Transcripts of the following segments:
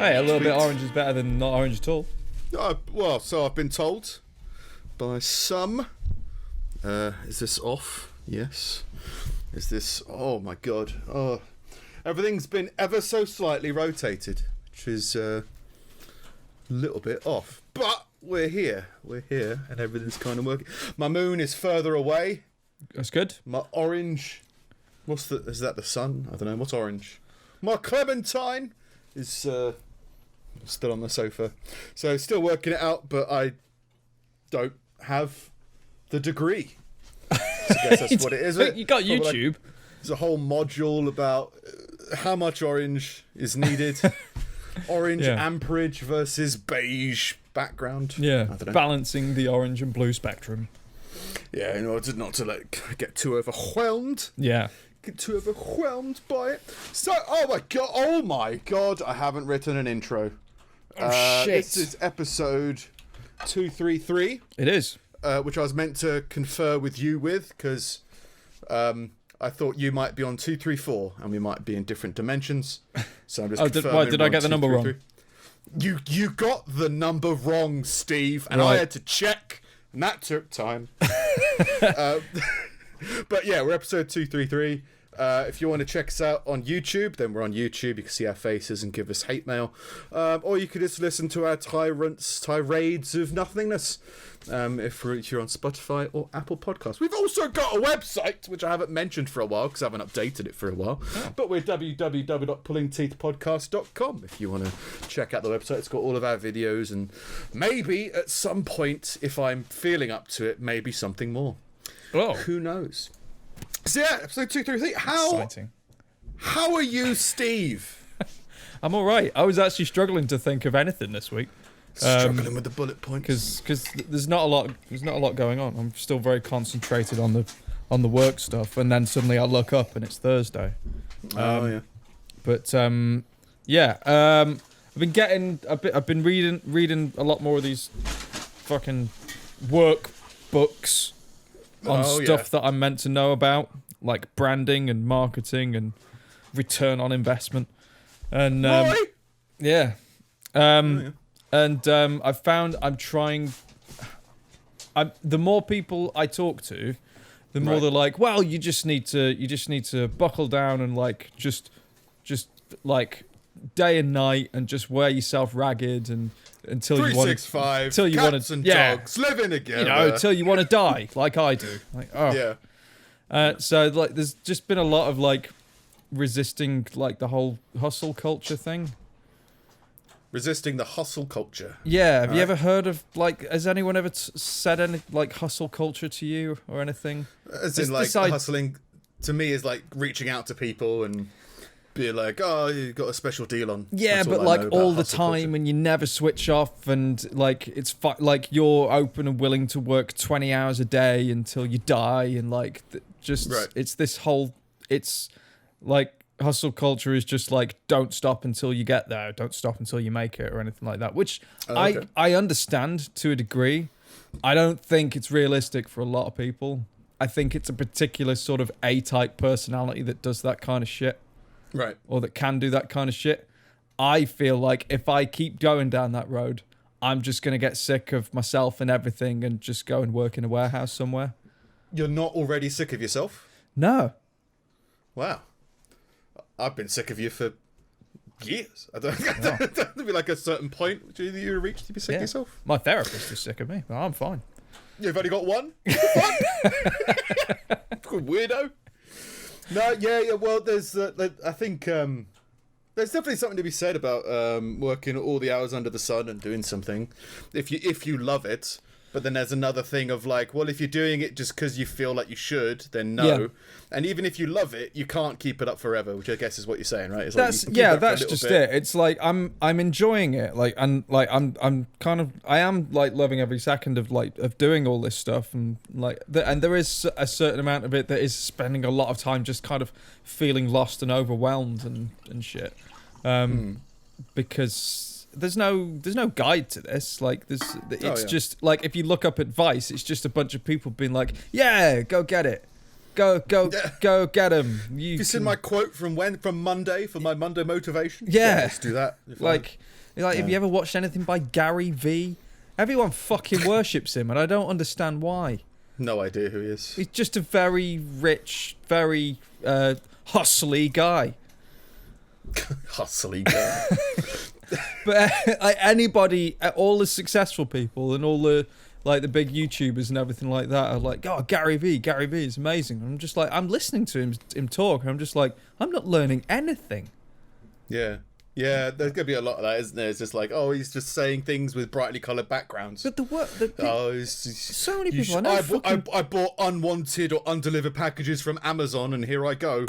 Hey, a little bit orange is better than not orange at all. Well, so I've been told by some. Is this off? Yes. Is this... Oh, my God. Oh, everything's been ever so slightly rotated, which is a little bit off. But we're here. We're here, and everything's kind of working. My moon is further away. That's good. My orange... Is that the sun? I don't know. What's orange? My clementine is still on the sofa. So still working it out, but I don't have the degree. So I guess that's what it is. You got YouTube. There's a whole module about how much orange is needed. Orange amperage versus beige background. Yeah, I don't know. Balancing the orange and blue spectrum. Yeah, in order not to get too overwhelmed. Yeah. Get too overwhelmed by it. So, oh my god, I haven't written an intro. Oh shit. This is episode 233. It is. Which I was meant to confer with you because I thought you might be on 234 and we might be in different dimensions. So I'm just confirming. Did I get the number wrong? You got the number wrong, Steve, and right. I had to check, and that took time. But yeah, we're episode 233. If you want to check us out on YouTube, then we're on YouTube. You can see our faces and give us hate mail. Or you could just listen to our tirades of nothingness if you're on Spotify or Apple Podcasts. We've also got a website, which I haven't mentioned for a while because I haven't updated it for a while. Oh. But we're www.pullingteethpodcast.com if you want to check out the website. It's got all of our videos and maybe at some point, if I'm feeling up to it, maybe something more. Oh. Who knows? So yeah, episode 233. Exciting. How are you, Steve? I'm all right. I was actually struggling to think of anything this week. Struggling with the bullet points because there's not a lot going on. I'm still very concentrated on the work stuff, and then suddenly I look up and it's Thursday. But I've been reading a lot more of these fucking work books on stuff that I'm meant to know about, like branding and marketing and return on investment. And I've found the more people I talk to, the more they're like, well, you just need to buckle down and just day and night and just wear yourself ragged and until you want to, cats and dogs living together, until you want to die, like I do. So there's just been a lot of resisting the whole hustle culture thing. Resisting the hustle culture. Yeah, have you ever heard of has anyone ever said any hustle culture to you or anything? As in hustling to me is reaching out to people and be like, oh, you got a special deal on. Yeah, but all the time culture. And you never switch off and it's you're open and willing to work 20 hours a day until you die and it's this whole, it's hustle culture is just don't stop until you get there, don't stop until you make it or anything like that, which I understand to a degree. I don't think it's realistic for a lot of people. I think it's a particular sort of A-type personality that does that kind of shit. Right. Or that can do that kind of shit. I feel like if I keep going down that road, I'm just going to get sick of myself and everything and just go and work in a warehouse somewhere. You're not already sick of yourself? No. Wow. I've been sick of you for years. I don't there'll be a certain point you reach to be sick of yourself. My therapist is sick of me, but I'm fine. You've only got one? Weirdo. No, yeah. Well, there's, I think, there's definitely something to be said about working all the hours under the sun and doing something, if you love it. But then there's another thing of well, if you're doing it just because you feel like you should, then no. Yeah. And even if you love it, you can't keep it up forever, which I guess is what you're saying, right? It's that's just it. It's I'm enjoying it, I'm loving every second of doing all this stuff, and and there is a certain amount of it that is spending a lot of time just kind of feeling lost and overwhelmed and shit, because. There's no guide to this. Just if you look up advice, it's just a bunch of people being like, yeah, go get it. Go get him. Have you seen my quote from Monday for my Monday motivation? Yeah. Let's do that. Have you ever watched anything by Gary V? Everyone fucking worships him, and I don't understand why. No idea who he is. He's just a very rich, very hustly guy. Hustly guy. But anybody, all the successful people and all the the big YouTubers and everything like that are like, oh, Gary V is amazing. And I'm just like, I'm listening to him talk, and I'm just like, I'm not learning anything. Yeah, there's going to be a lot of that, isn't there? It's just like, oh, he's just saying things with brightly coloured backgrounds. But so many people. I bought unwanted or undelivered packages from Amazon, and here I go.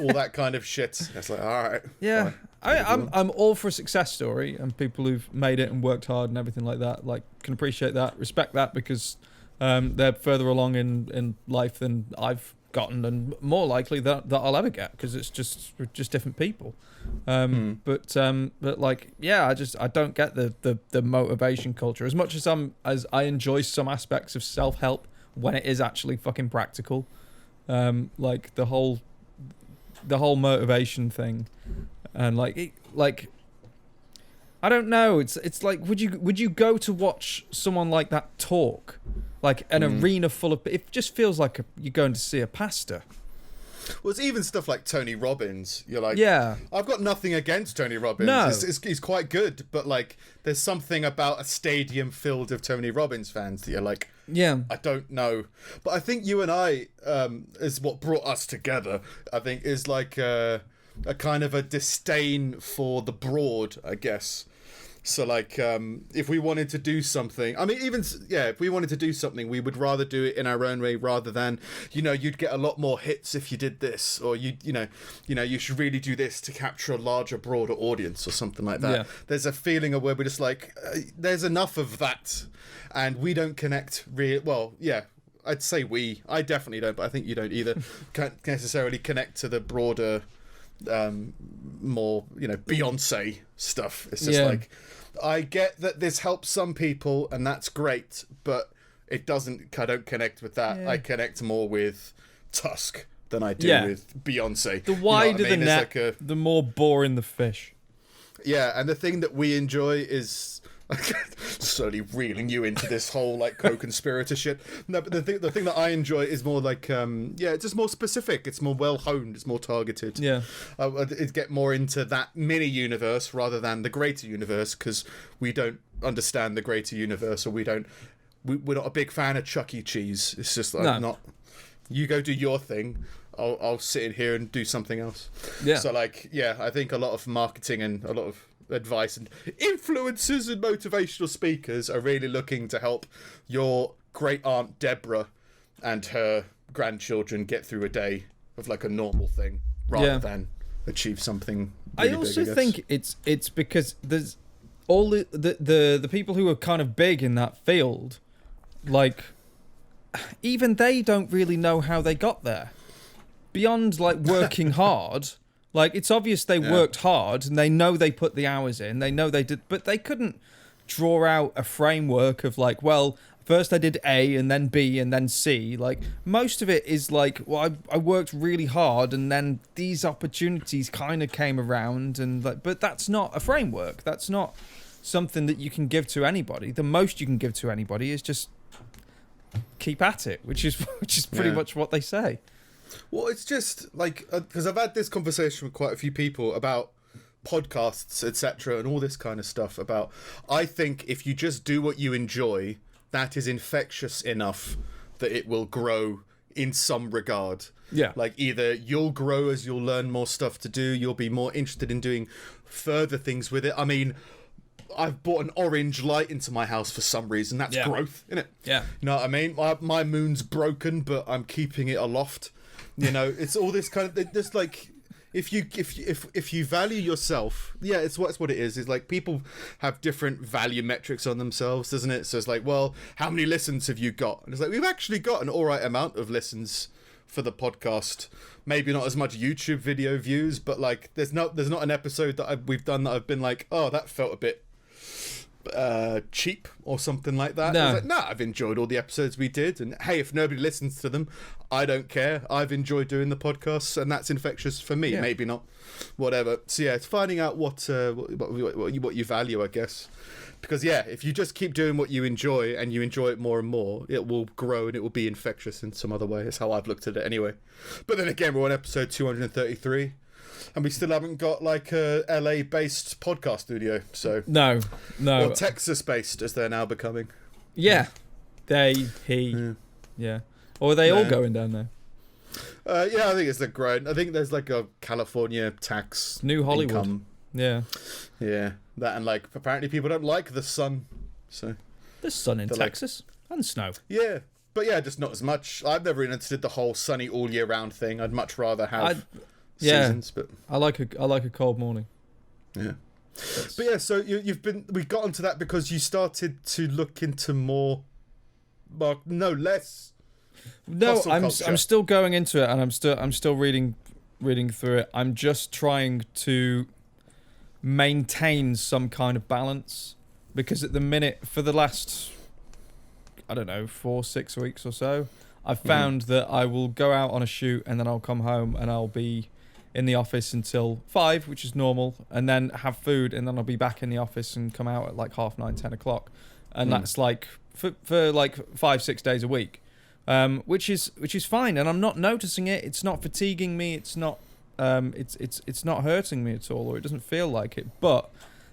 All that kind of shit. It's like, all right. Yeah, I'm all for a success story, and people who've made it and worked hard and everything like that. Like, can appreciate that, respect that, because they're further along in life than I've gotten, and more likely that I'll ever get, because we're just different people. But like, yeah, I don't get the motivation culture as much as I enjoy some aspects of self-help when it is actually fucking practical. Like the whole motivation thing, and I don't know. It's like, would you go to watch someone like that talk, like an arena full of? It just feels like you're going to see a pastor. Well, it's even stuff like Tony Robbins. You're like, yeah, I've got nothing against Tony Robbins. No. He's quite good, but like, there's something about a stadium filled of Tony Robbins fans that you're like, yeah, I don't know. But I think you and I, is what brought us together. I think is like a kind of a disdain for the broad, I guess. So like, if we wanted to do something, I mean, if we wanted to do something, we would rather do it in our own way rather than, you'd get a lot more hits if you did this, or you should really do this to capture a larger, broader audience or something like that. Yeah. There's a feeling of where we're just like, there's enough of that, and we don't connect well, yeah. I'd say I definitely don't, but I think you don't either. Can't necessarily connect to the broader, more Beyonce stuff. It's just like, I get that this helps some people and that's great, but it doesn't. I don't connect with that. I connect more with Tusk than I do with Beyonce. The wider the net, the more boring the fish. Yeah, and the thing that we enjoy is slowly reeling you into this whole like co-conspirator shit. No, but the thing that I enjoy is more like it's just more specific. It's more well honed. It's more targeted. Yeah, it get more into that mini universe rather than the greater universe, because we don't understand the greater universe, or we're not a big fan of Chuck E. Cheese. It's just like not. You go do your thing. I'll sit in here and do something else. Yeah. So like, I think a lot of marketing and a lot of advice and influencers and motivational speakers are really looking to help your great aunt Deborah and her grandchildren get through a day of like a normal thing rather than achieve something really I also big, think it's because there's all the people who are kind of big in that field, like, even they don't really know how they got there beyond like working hard. Like, it's obvious they worked hard, and they know they put the hours in. They know they did, but they couldn't draw out a framework of like, well, first I did A and then B and then C. Like, most of it is like, well, I worked really hard, and then these opportunities kind of came around, and like, but that's not a framework. That's not something that you can give to anybody. The most you can give to anybody is just keep at it, which is pretty much what they say. Well, it's just like, because I've had this conversation with quite a few people about podcasts, etc., and all this kind of stuff about, I think if you just do what you enjoy, that is infectious enough that it will grow in some regard. Yeah. Like, either you'll grow as you'll learn more stuff to do, you'll be more interested in doing further things with it. I mean, I've bought an orange light into my house for some reason. That's growth, isn't it? Yeah. You know what I mean? My moon's broken, but I'm keeping it aloft. It's all this kind of just like, if you value yourself, it's what it is. It's like, people have different value metrics on themselves, doesn't it? So it's like, well, how many listens have you got? And it's like, we've actually got an all right amount of listens for the podcast. Maybe not as much YouTube video views, but like, there's not an episode that we've done that I've been like, oh, that felt a bit cheap or something like that. No. I was like, nah, I've enjoyed all the episodes we did, and hey, if nobody listens to them, I don't care. I've enjoyed doing the podcasts, and that's infectious for me. Maybe not, whatever. So yeah, it's finding out what you value, I guess. Because yeah, if you just keep doing what you enjoy and you enjoy it more and more, it will grow and it will be infectious in some other way. That's how I've looked at it anyway. But then again, we're on episode 233. And we still haven't got like a LA-based podcast studio, so no, or Texas-based as they're now becoming. Yeah, yeah. Or are they all going down there? Yeah, I think it's the grind. I think there's like a California tax New Hollywood. income. Yeah, that, and like apparently people don't like the sun, so there's sun in Texas and snow. Yeah, but yeah, just not as much. I've never understood the whole sunny all year round thing. I'd much rather have. Seasons, but I like a cold morning. Yeah, but yeah. So we got onto that because you started to look into more, less. No, I'm still going into it, and I'm still reading through it. I'm just trying to maintain some kind of balance, because at the minute, for the last 4-6 weeks or so, I've found that I will go out on a shoot and then I'll come home and I'll be in the office until 5, which is normal, and then have food, and then I'll be back in the office and come out at like 9:30, 10 o'clock, and that's like for like 5-6 days a week, which is fine, and I'm not noticing it. It's not fatiguing me. It's not it's not hurting me at all, or it doesn't feel like it. But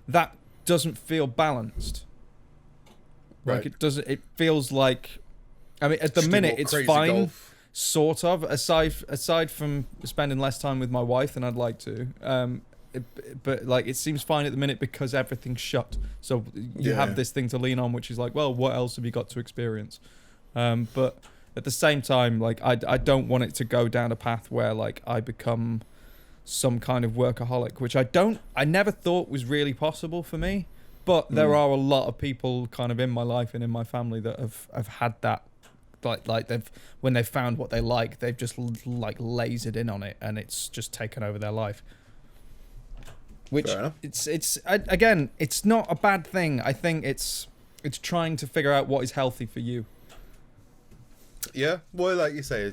that doesn't feel balanced. Right. Like it doesn't. It feels like, I mean, at the minute it's fine. Golf. Sort of, aside from spending less time with my wife than I'd like to, but like it seems fine at the minute because everything's shut. So you have this thing to lean on, which is like, well, what else have you got to experience? But at the same time, like I don't want it to go down a path where like I become some kind of workaholic, which I never thought was really possible for me. But there are a lot of people kind of in my life and in my family that have had that. Like when they've found what they like, they've just like lasered in on it, and it's just taken over their life. Which again, it's not a bad thing. I think it's trying to figure out what is healthy for you. Yeah, well, like you say,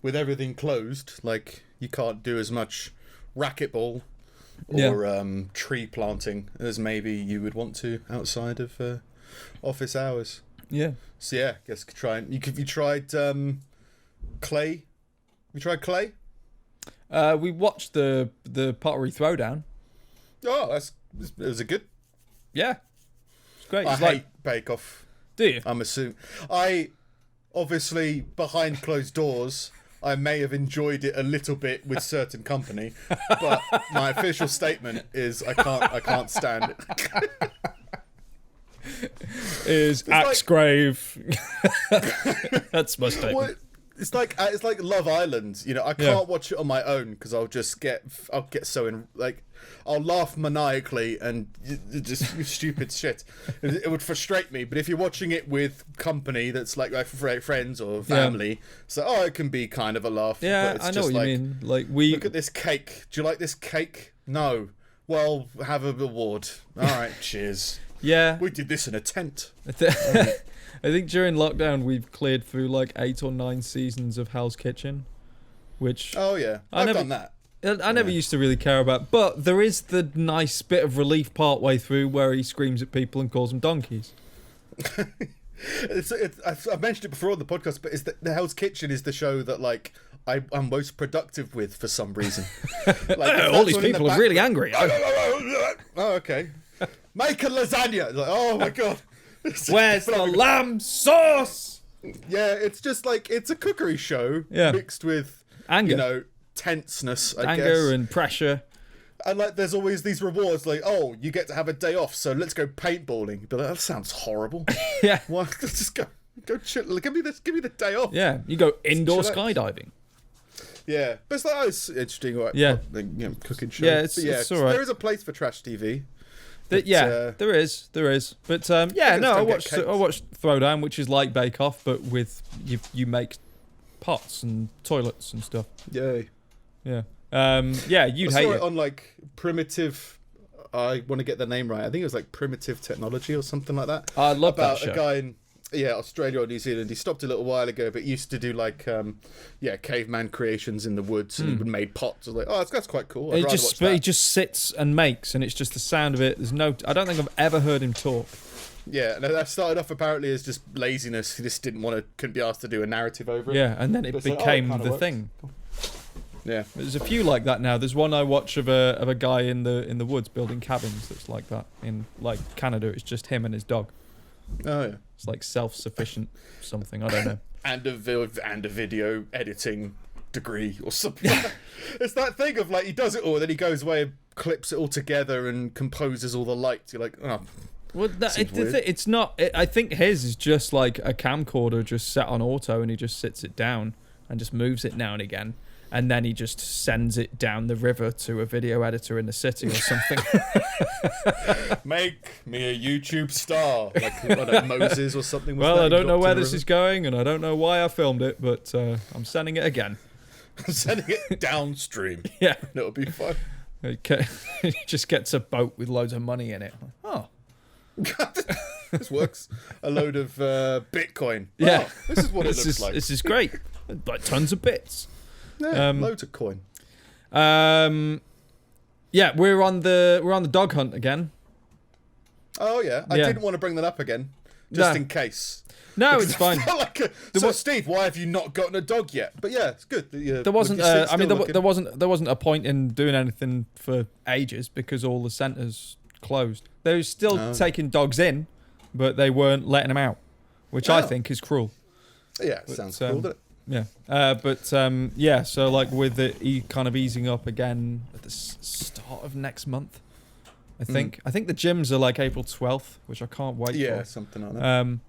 with everything closed, like you can't do as much racquetball or tree planting as maybe you would want to outside of office hours. Yeah. So yeah, I guess you tried clay? You tried clay? We watched the pottery throwdown. Oh, was it good? Yeah. It's great. I hate Bake Off. Do you? I'm assuming. I obviously behind closed doors I may have enjoyed it a little bit with certain company, but my official statement is I can't stand it. Is Axegrave. That's my statement. Well, it's like Love Island, you know. I can't watch it on my own because I'll get so I'll laugh maniacally and just stupid shit. It would frustrate me. But if you're watching it with company that's like friends or family, so it can be kind of a laugh. Yeah, but it's I know just what you mean. Like look at this cake. Do you like this cake? No. Well, have a reward. All right, cheers. Yeah. We did this in a tent. I think during lockdown we've cleared through like 8 or 9 seasons of Hell's Kitchen, which I've done that. I never used to really care about, but there is the nice bit of relief part way through where he screams at people and calls them donkeys. I've mentioned it before on the podcast, but the Hell's Kitchen is the show that like I'm most productive with for some reason. All these people are really angry. Oh, okay. Make a lasagna. Like, oh my god. Where's the lamb sauce? Yeah, it's just like it's a cookery show mixed with anger, you know, tenseness, I guess. Anger and pressure. And like there's always these rewards like, oh, you get to have a day off, so let's go paintballing. But that sounds horrible. Yeah. Why just go chill. Give me the day off. Yeah. You go indoor skydiving. Yeah. But it's interesting, right? Yeah. Cooking show. Yeah, it's all right. There is a place for trash TV. There is. But I watched Throwdown, which is like Bake Off, but with you make pots and toilets and stuff. Yay. Yeah. You'd hate it on like primitive I want to get the name right. I think it was like Primitive Technology or something like that. I love about that show. A guy in Australia or New Zealand. He stopped a little while ago, but used to do like caveman creations in the woods, and he made pots. I was like, that's quite cool. He just sits and makes, and it's just the sound of it. I don't think I've ever heard him talk. Yeah, no, that started off apparently as just laziness. He just couldn't be asked to do a narrative over it. Yeah, and then it became the thing. Yeah, there's a few like that now. There's one I watch of a guy in the woods building cabins that's like that in like Canada. It's just him and his dog. Oh yeah, it's like self-sufficient something. I don't know. and a video editing degree or something. It's that thing of like he does it all, then he goes away and clips it all together and composes all the lights. You're like, oh. Well, it's not. I think his is just like a camcorder just set on auto, and he just sits it down and just moves it now and again, and then he just sends it down the river to a video editor in the city or something. Make me a YouTube star, like Moses or something. Well, I don't know where this is going, and I don't know why I filmed it, but I'm sending it again. I'm sending it downstream. Yeah, it'll be fun. He just gets a boat with loads of money in it. Oh. This works. A load of Bitcoin. Yeah, this is what it looks like. This is great. Like tons of bits. Yeah, loads of coin. Yeah, we're on the dog hunt again. Oh yeah, I didn't want to bring that up again, just in case. No, it's fine. Steve, why have you not gotten a dog yet? But yeah, it's good. There wasn't. There wasn't a point in doing anything for ages because all the centres closed. They were still taking dogs in, but they weren't letting them out, which I think is cruel. Yeah, sounds cool, doesn't it? Yeah. So like with it kind of easing up again at the start of next month, I think. I think the gyms are like April 12th, which I can't wait for. Yeah, something like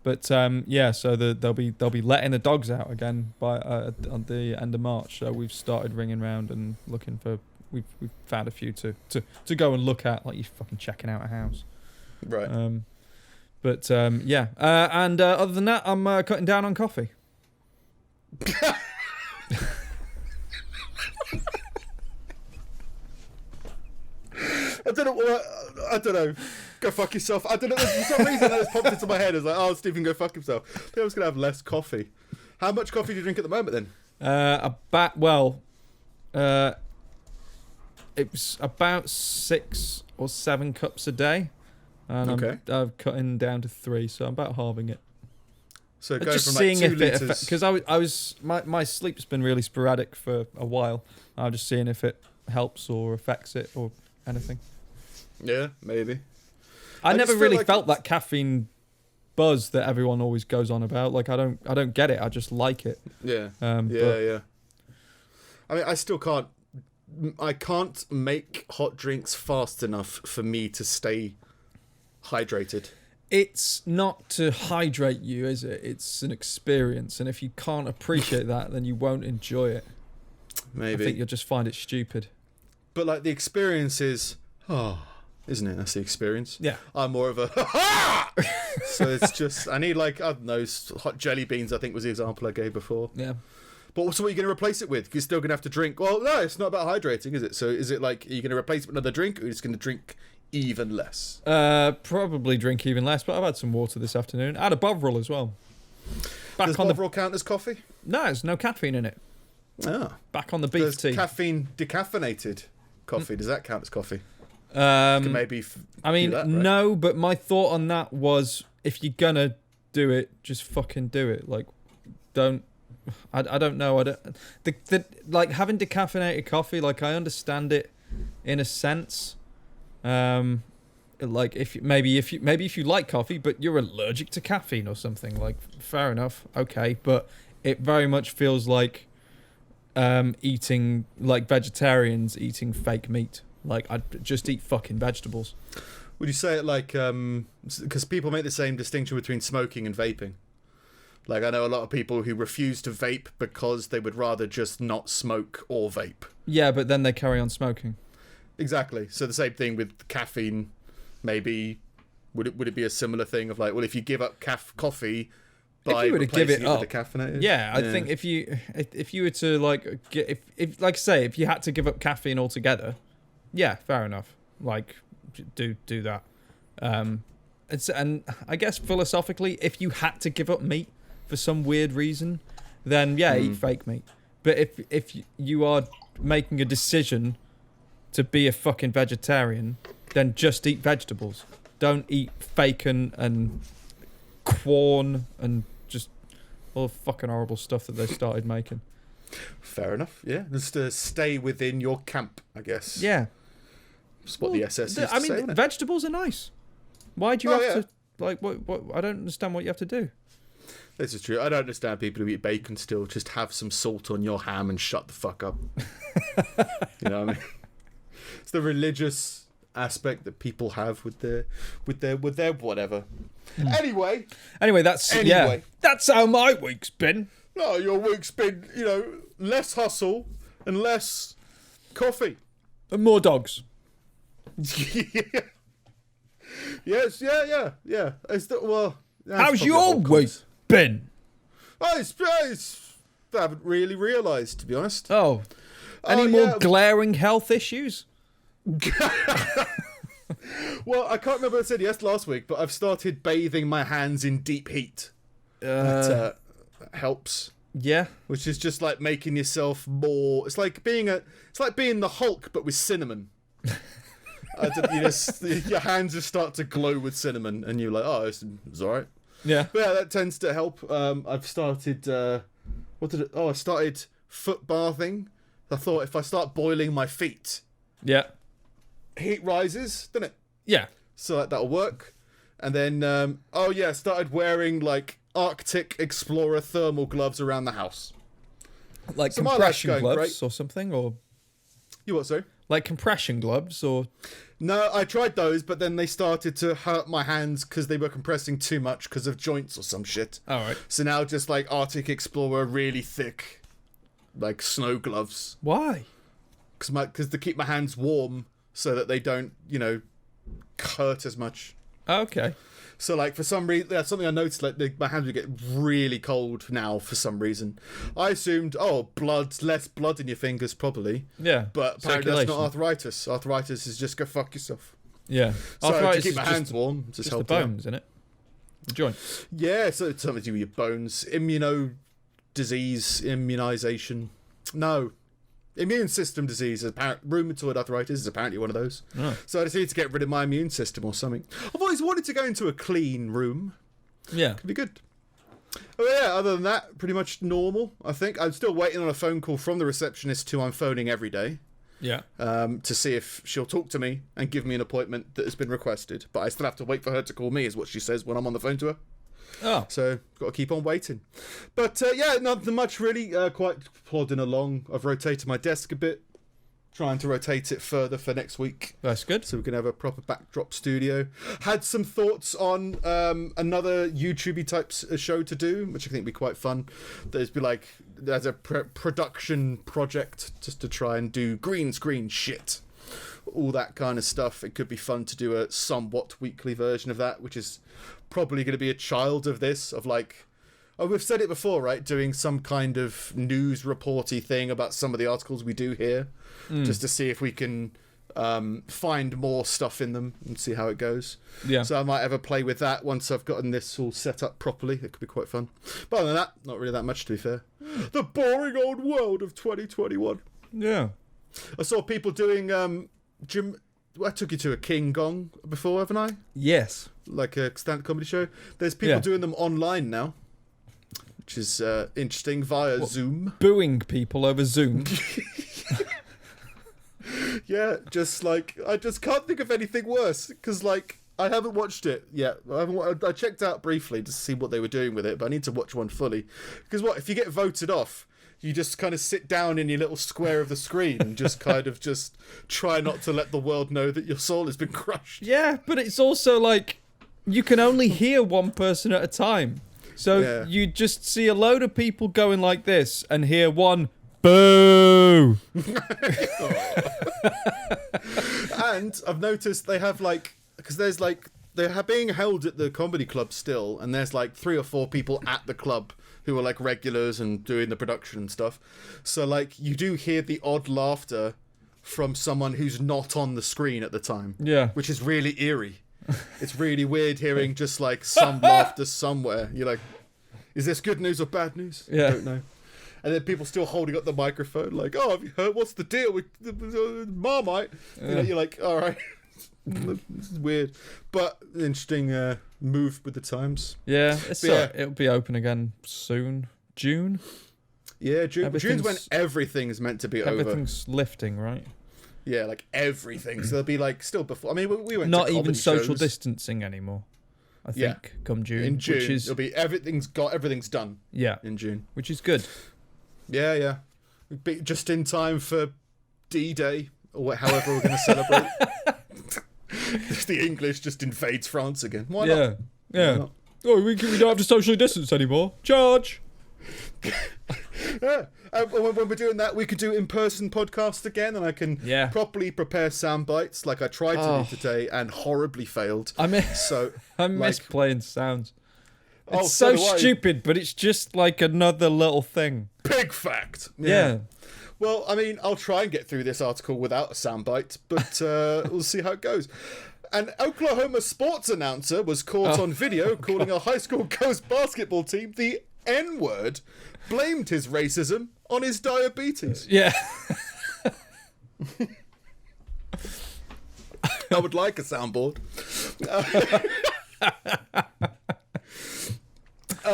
that. So they'll be letting the dogs out again by on the end of March. So we've started ringing around and looking for. We've found a few to go and look at, like you're fucking checking out a house. Right. And other than that, I'm cutting down on coffee. I don't know. Go fuck yourself. I don't know. For some reason that just popped into my head. It's like, oh, Stephen, go fuck himself. I think I was going to have less coffee. How much coffee do you drink at the moment then? It was about 6 or 7 cups a day, and I'm cutting down to 3, so I'm about halving it. So go from like 2 litres. Because my sleep's been really sporadic for a while. I'm just seeing if it helps or affects it or anything. Yeah, maybe. I never really felt that caffeine buzz that everyone always goes on about. Like I don't get it. I just like it. Yeah. Yeah. I mean, I still can't. I can't make hot drinks fast enough for me to stay hydrated. It's not to hydrate you, is it? It's an experience, and if you can't appreciate that, then you won't enjoy it. Maybe. I think you'll just find it stupid. But like the experience is, isn't it? That's the experience. Yeah. I'm more of a so it's just I need like I don't know, hot jelly beans. I think was the example I gave before. Yeah. But also, what are you going to replace it with? You're still going to have to drink. Well, no, it's not about hydrating, is it? So is it like, are you going to replace it with another drink, or are you just going to drink even less? Probably drink even less, but I've had some water this afternoon. I had a Bovril as well. Does Bovril count as coffee? No, there's no caffeine in it. Ah. Back on the beef tea. Caffeine decaffeinated coffee. Does that count as coffee? Maybe. No, but my thought on that was, if you're going to do it, just fucking do it. Like, don't. I don't know. Like having decaffeinated coffee. Like I understand it in a sense. Like if you like coffee, but you're allergic to caffeine or something. Like fair enough, okay. But it very much feels like eating like vegetarians eating fake meat. Like I'd just eat fucking vegetables. Would you say it like because people make the same distinction between smoking and vaping? Like, I know a lot of people who refuse to vape because they would rather just not smoke or vape. Yeah, but then they carry on smoking. Exactly. So the same thing with caffeine, maybe. Would it be a similar thing of like, well, if you give up coffee by replacing it with decaffeinated? Yeah, I think if you were to like, if you had to give up caffeine altogether, yeah, fair enough. like do that. And I guess philosophically, if you had to give up meat for some weird reason, then eat fake meat. But if you are making a decision to be a fucking vegetarian, then just eat vegetables. Don't eat bacon and corn and just all the fucking horrible stuff that they started making. Fair enough. Yeah, just to stay within your camp, I guess. Yeah, that's what the SS is. I mean, vegetables are nice. Why do you have to like? What? I don't understand what you have to do. This is true. I don't understand people who eat bacon still. Just have some salt on your ham and shut the fuck up. You know what I mean? It's the religious aspect that people have with their whatever. Anyway, that's how my week's been. No, your week's been, less hustle and less coffee. And more dogs. Yeah. Yes, yeah. How's your week been? I haven't really realised, to be honest. Oh. Any more glaring health issues? Well, I can't remember what I said last week, but I've started bathing my hands in deep heat. That helps. Yeah. Which is just like making yourself more... It's like being the Hulk, but with cinnamon. Your hands just start to glow with cinnamon, and you're like, oh, it's all right. Yeah. But yeah, that tends to help. I've started... I started foot bathing. I thought if I start boiling my feet... Yeah. Heat rises, doesn't it? Yeah. So that'll work. And then, started wearing, like, Arctic Explorer thermal gloves around the house. Like compression gloves or something, or... You what, sorry? Like compression gloves, or... No, I tried those, but then they started to hurt my hands because they were compressing too much because of joints or some shit. All right. So now just, like, Arctic Explorer really thick, like, snow gloves. Why? Because to keep my hands warm so that they don't, hurt as much. Okay. So, like, for some reason, that's something I noticed, like, my hands would get really cold now for some reason. I assumed, less blood in your fingers, probably. Yeah. But apparently that's not arthritis. Arthritis is just go fuck yourself. Yeah. So arthritis to keep my hands warm, just help the bones, isn't it? The joints. Yeah, so it's something to do with your bones. Immunization. No. Immune system disease. Rheumatoid arthritis is apparently one of those. Oh. So I just need to get rid of my immune system or something. I've always wanted to go into a clean room. Yeah. Could be good. Oh yeah, other than that, pretty much normal, I think. I'm still waiting on a phone call from the receptionist who I'm phoning every day. Yeah. To see if she'll talk to me and give me an appointment that has been requested. But I still have to wait for her to call me, is what she says when I'm on the phone to her. Oh. So, got to keep on waiting. But, nothing much really. Quite plodding along. I've rotated my desk a bit. Trying to rotate it further for next week. That's good. So we can have a proper backdrop studio. Had some thoughts on another YouTube-y type show to do, which I think would be quite fun. There's a production project just to try and do green screen shit. All that kind of stuff. It could be fun to do a somewhat weekly version of that, which is probably going to be a child of this, of like... Oh, we've said it before, right? Doing some kind of news reporty thing about some of the articles we do here, just to see if we can find more stuff in them and see how it goes. Yeah. So I might have a play with that once I've gotten this all set up properly. It could be quite fun. But other than that, not really that much, to be fair. The boring old world of 2021. Yeah. I saw people doing Jim. I took you to a King Gong before, haven't I? Yes. Like a stand-up comedy show. There's people doing them online now, which is interesting, via Zoom. Booing people over Zoom. Yeah, just like, I just can't think of anything worse, because like, I haven't watched it yet. I checked out briefly to see what they were doing with it, but I need to watch one fully. Because if you get voted off, you just kind of sit down in your little square of the screen and just kind of just try not to let the world know that your soul has been crushed. Yeah, but it's also like, you can only hear one person at a time. So you just see a load of people going like this and hear one boo. And I've noticed they have because there's they're being held at the comedy club still, and there's 3 or 4 people at the club who are regulars and doing the production and stuff. So you do hear the odd laughter from someone who's not on the screen at the time. Yeah. Which is really eerie. It's really weird hearing just like some laughter somewhere. You're like, is this good news or bad news? Yeah. I don't know. And then people still holding up the microphone like, oh, have you heard? What's the deal with Marmite? You know, you're like, all right. This is weird. But an interesting move with the times. Yeah, it'll be open again soon. June? Yeah, June's when everything's meant to be over. Everything's lifting, right? Yeah, like everything. So there'll be like still before. I mean, we went not to even social shows. Distancing anymore. I think come June. In June, which is, it'll be everything's done. Yeah, in June, which is good. Yeah. Be just in time for D-Day or however we're going to celebrate. The English just invades France again. Why not? Yeah. Why not? Oh, we don't have to socially distance anymore. Charge. Yeah. When we're doing that, we could do in-person podcast again, and I can properly prepare sound bites like I tried to do today and horribly failed. I miss playing sounds. It's so stupid, but it's just like another little thing. Big fact. Yeah. Well, I mean, I'll try and get through this article without a soundbite, but we'll see how it goes. An Oklahoma sports announcer was caught on video calling a high school girls basketball team the N-word, blamed his racism on his diabetes. Yeah. I would like a soundboard.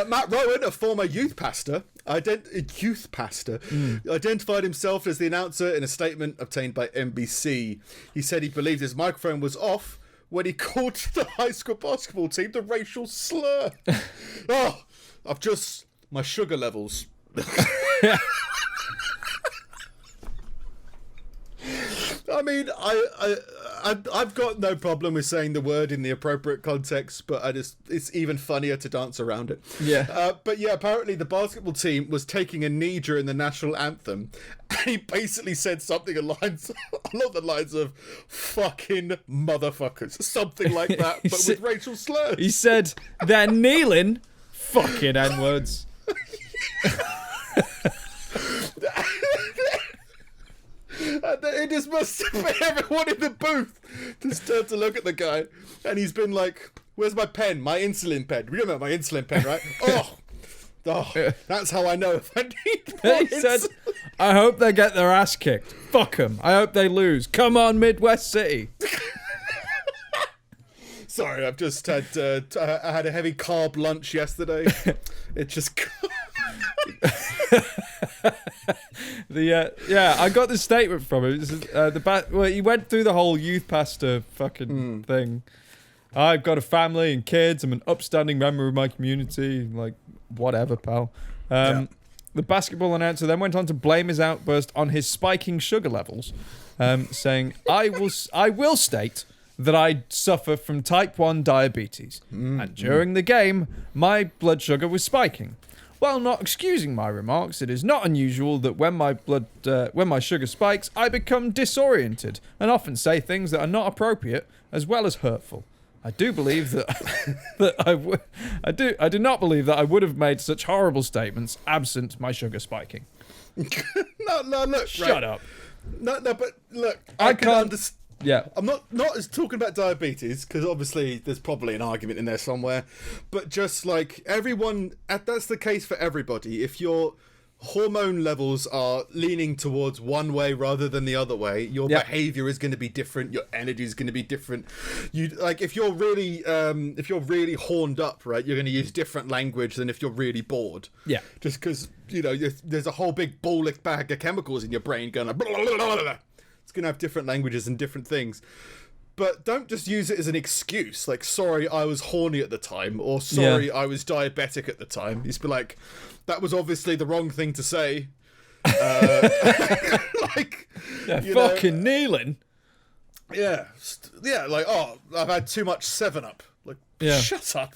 Matt Rowan, a former youth pastor, identified himself as the announcer in a statement obtained by NBC. He said he believed his microphone was off when he called the high school basketball team the racial slur. My sugar levels. I mean, I've got no problem with saying the word in the appropriate context, but it's even funnier to dance around it. Yeah. But yeah, apparently the basketball team was taking a knee during the national anthem, and he basically said something along the lines of "fucking motherfuckers," something like that, but with racial slurs. He said they're kneeling, fucking N-words. It just must have been everyone in the booth just turned to look at the guy, and he's been like, "Where's my pen? My insulin pen. You remember my insulin pen, right? That's how I know if I need more He said, I hope they get their ass kicked. Fuck them. I hope they lose. Come on, Midwest City." Sorry, I've just had I had a heavy carb lunch yesterday. It just. I got this statement from him. He went through the whole youth pastor fucking thing. I've got a family and kids. I'm an upstanding member of my community. Like, whatever, pal. The basketball announcer then went on to blame his outburst on his spiking sugar levels, saying, I will state that I suffer from type 1 diabetes, and during the game, my blood sugar was spiking. While not excusing my remarks, it is not unusual that when my sugar spikes, I become disoriented and often say things that are not appropriate as well as hurtful. I do believe that I do not believe that I would have made such horrible statements absent my sugar spiking. No, look. Shut up. No, but look, I can't understand. Yeah. I'm not as talking about diabetes, because obviously there's probably an argument in there somewhere, but just like everyone, that's the case for everybody. If your hormone levels are leaning towards one way rather than the other way, your behavior is going to be different, your energy is going to be different. If you're really horned up, right, you're going to use different language than if you're really bored. Yeah. Just because, there's a whole big ball-lick bag of chemicals in your brain going blah, blah, blah, blah, blah. It's going to have different languages and different things. But don't just use it as an excuse. Like, sorry, I was horny at the time. Or sorry, I was diabetic at the time. Just be like, that was obviously the wrong thing to say. Fucking kneeling. Yeah. Yeah, like, I've had too much 7-Up. Like, shut up.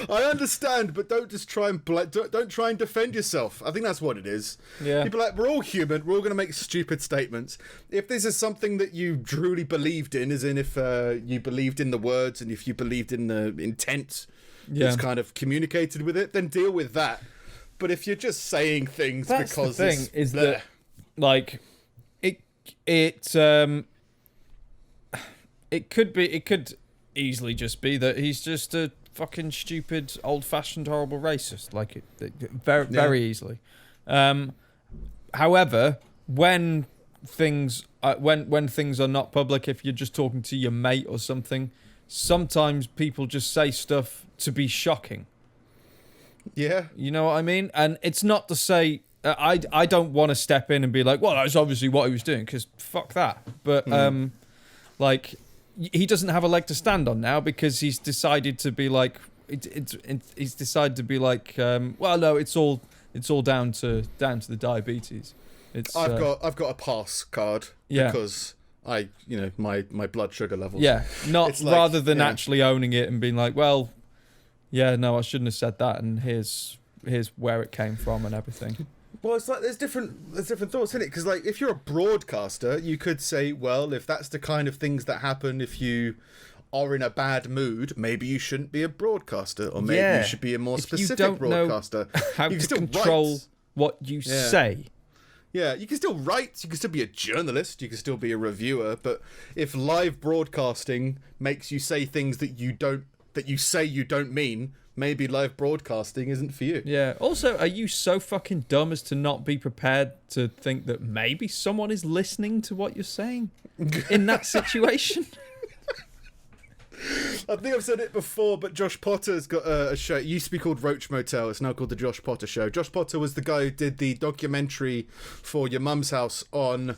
I understand, but don't just try and don't try and defend yourself. I think that's what it is. Yeah. People are like, we're all human. We're all going to make stupid statements. If this is something that you truly believed in, as in if you believed in the words and if you believed in the intent that's kind of communicated with it, then deal with that. But if you're just saying things that's because the thing is that, like, It could easily just be that he's just a fucking stupid, old-fashioned, horrible racist. Like very easily. However, when things are not public, if you're just talking to your mate or something, sometimes people just say stuff to be shocking. Yeah. You know what I mean? And it's not to say I don't want to step in and be like, well, that's obviously what he was doing, because fuck that. But like, he doesn't have a leg to stand on now, because he's decided to be like, he's decided to be like, well, no, it's all down to the diabetes. I've got a pass card because my blood sugar levels. Yeah, not like, rather than actually owning it and being like, well, yeah, no, I shouldn't have said that, and here's where it came from and everything. Well, it's like there's different thoughts in it, because like if you're a broadcaster, you could say, well, if that's the kind of things that happen if you are in a bad mood, maybe you shouldn't be a broadcaster, or maybe you should be a more specific broadcaster. How you can still control what you say. Yeah, you can still write, you can still be a journalist, you can still be a reviewer, but if live broadcasting makes you say things that you don't mean, maybe live broadcasting isn't for you. Yeah. Also, are you so fucking dumb as to not be prepared to think that maybe someone is listening to what you're saying in that situation? I think I've said it before, but Josh Potter's got a show. It used to be called Roach Motel. It's now called The Josh Potter Show. Josh Potter was the guy who did the documentary for Your Mum's House on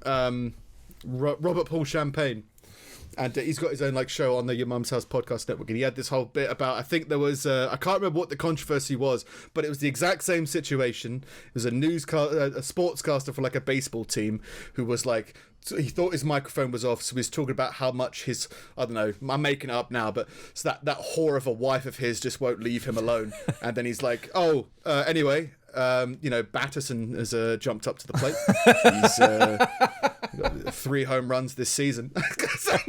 Robert Paul Champagne. And he's got his own like show on the Your Mum's House podcast network. And he had this whole bit about, I think there was, I can't remember what the controversy was, but it was the exact same situation. It was a sportscaster for like a baseball team who was like, so he thought his microphone was off, so he was talking about how much his, I don't know, I'm making it up now, but so that whore of a wife of his just won't leave him alone. And then he's like, anyway, Batterson has jumped up to the plate. He's got 3 home runs this season.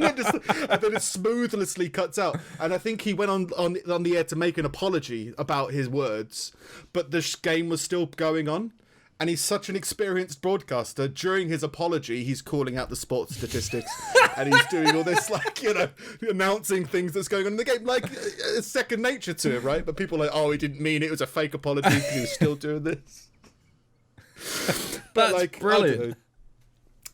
and then it smoothly cuts out. And I think he went on the air to make an apology about his words, but the game was still going on. And he's such an experienced broadcaster. During his apology, he's calling out the sports statistics, and he's doing all this, like, announcing things that's going on in the game. Like, it's second nature to him, right? But people are like, oh, he didn't mean it. It was a fake apology because he was still doing this. That's like, brilliant.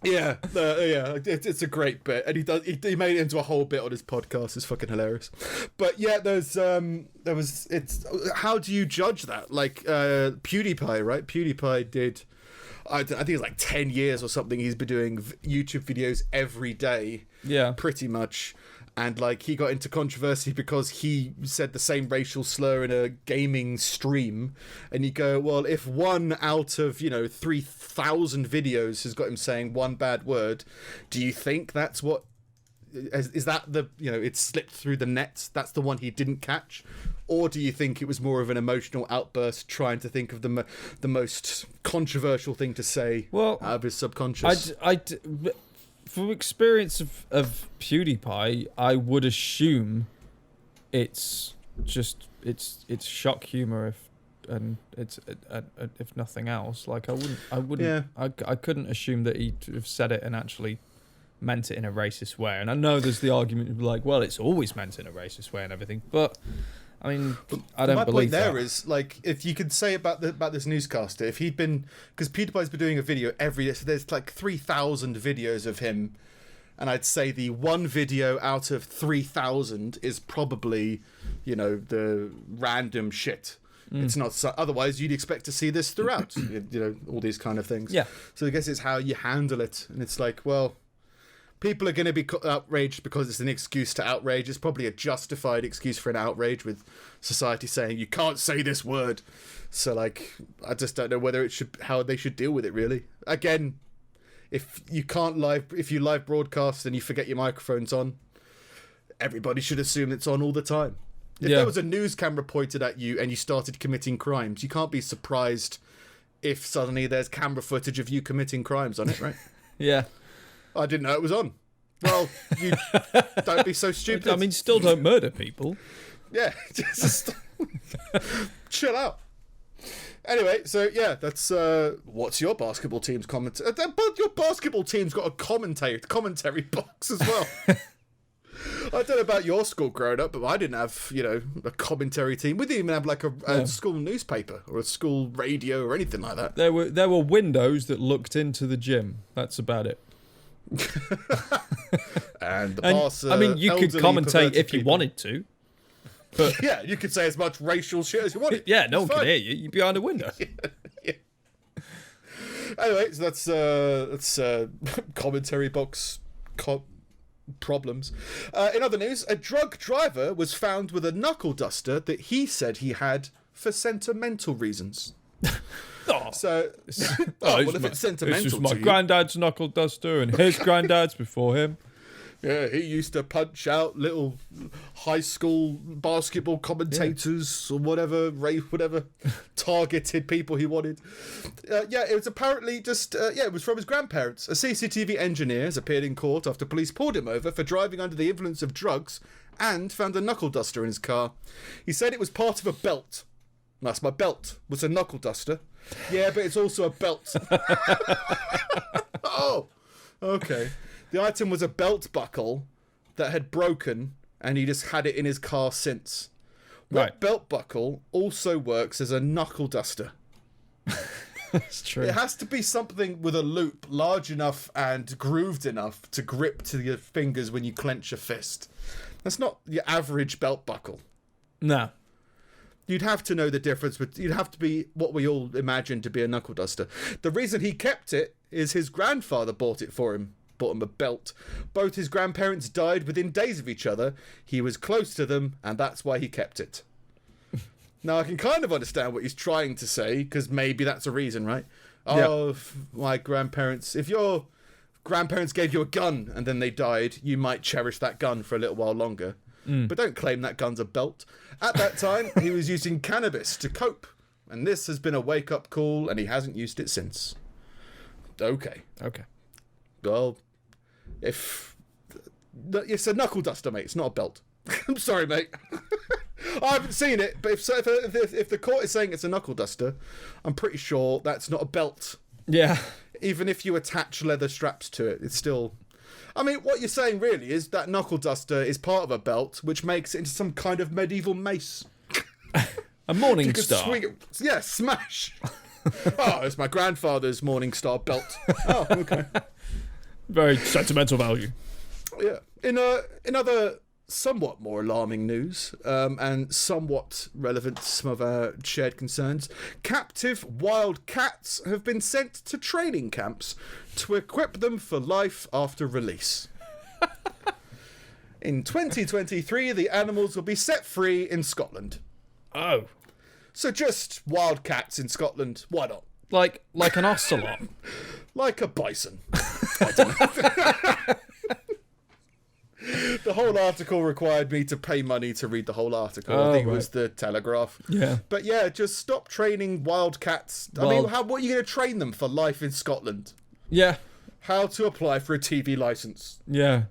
Yeah, it's a great bit, and he made it into a whole bit on his podcast. It's fucking hilarious. But yeah, it's how do you judge that? Like PewDiePie, right? PewDiePie did, I think it's like 10 years or something. He's been doing YouTube videos every day, pretty much. And like he got into controversy because he said the same racial slur in a gaming stream, and you go, well, if 1 out of 3,000 videos has got him saying one bad word, do you think that's what is that the it slipped through the net? That's the one he didn't catch, or do you think it was more of an emotional outburst trying to think of the most controversial thing to say out of his subconscious? From experience of PewDiePie, I would assume it's just it's shock humor if nothing else. Like I couldn't assume that he'd have said it and actually meant it in a racist way. And I know there's the argument of like, well, it's always meant in a racist way and everything, but I mean, I don't believe that. My point there is, like, if you could say about this newscaster, if he'd been, because PewDiePie's been doing a video every day, so there's like 3,000 videos of him, and I'd say the one video out of 3,000 is probably, the random shit. It's not, otherwise you'd expect to see this throughout, all these kind of things. Yeah. So I guess it's how you handle it, and it's like, well, people are going to be outraged because it's an excuse to outrage. It's probably a justified excuse for an outrage, with society saying you can't say this word. So, like, I just don't know how they should deal with it, really. Again, if you live broadcast and you forget your microphone's on, everybody should assume it's on all the time. If there was a news camera pointed at you and you started committing crimes, you can't be surprised if suddenly there's camera footage of you committing crimes on it, right? Yeah. I didn't know it was on. Well, you don't be so stupid. I mean, still don't murder people. Yeah, just chill out. Anyway, so yeah, that's what's your basketball team's comment? But your basketball team's got a commentary box as well. I don't know about your school growing up, but I didn't have, a commentary team. We didn't even have like a school newspaper or a school radio or anything like that. There were windows that looked into the gym. That's about it. And the boss. You could commentate if you wanted to. But yeah, you could say as much racial shit as you wanted. Yeah, no one could hear you. You'd be behind a window. Yeah. Anyway, so that's commentary box problems. In other news, a drug driver was found with a knuckle duster that he said he had for sentimental reasons. So, if it's sentimental, this was my granddad's knuckle duster and his granddad's before him. Yeah, he used to punch out little high school basketball commentators or whatever targeted people he wanted. It was apparently just, it was from his grandparents. A CCTV engineer has appeared in court after police pulled him over for driving under the influence of drugs and found a knuckle duster in his car. He said it was part of a belt. That's my belt. Was a knuckle duster. Yeah, but it's also a belt. Oh, okay. The item was a belt buckle that had broken, and he just had it in his car since. That belt buckle also works as a knuckle duster. That's true. It has to be something with a loop large enough and grooved enough to grip to your fingers when you clench your fist. That's not your average belt buckle. No. You'd have to know the difference, but you'd have to be what we all imagine to be a knuckle duster. The reason he kept it is his grandfather bought it for him. Bought him a belt. Both his grandparents died within days of each other. He was close to them, and that's why he kept it. Now, I can kind of understand what he's trying to say, because maybe that's a reason, right? Oh, my grandparents... If your grandparents gave you a gun and then they died, you might cherish that gun for a little while longer. But don't claim that gun's a belt. At that time, he was using cannabis to cope, and this has been a wake-up call, and he hasn't used it since. Okay. Well... It's a knuckle duster, mate. It's not a belt. I'm sorry, mate. I haven't seen it, but if the court is saying it's a knuckle duster, I'm pretty sure that's not a belt. Yeah. Even if you attach leather straps to it, it's still... I mean, what you're saying really is that knuckle duster is part of a belt, which makes it into some kind of medieval mace. A morning star. Swing it. Yeah, smash. Oh, it's my grandfather's morning star belt. Oh, okay. Very sentimental value. Yeah. In other somewhat more alarming news, and somewhat relevant to some of our shared concerns, captive wild cats have been sent to training camps to equip them for life after release. In 2023, the animals will be set free in Scotland. Oh. So just wild cats in Scotland, why not? Like an ocelot. Like a bison. I don't know. The whole article required me to pay money to read the whole article. I think it was the Telegraph. Yeah. But yeah, just stop training wild cats. I mean, what are you going to train them for life in Scotland? Yeah. How to apply for a TV license. Yeah.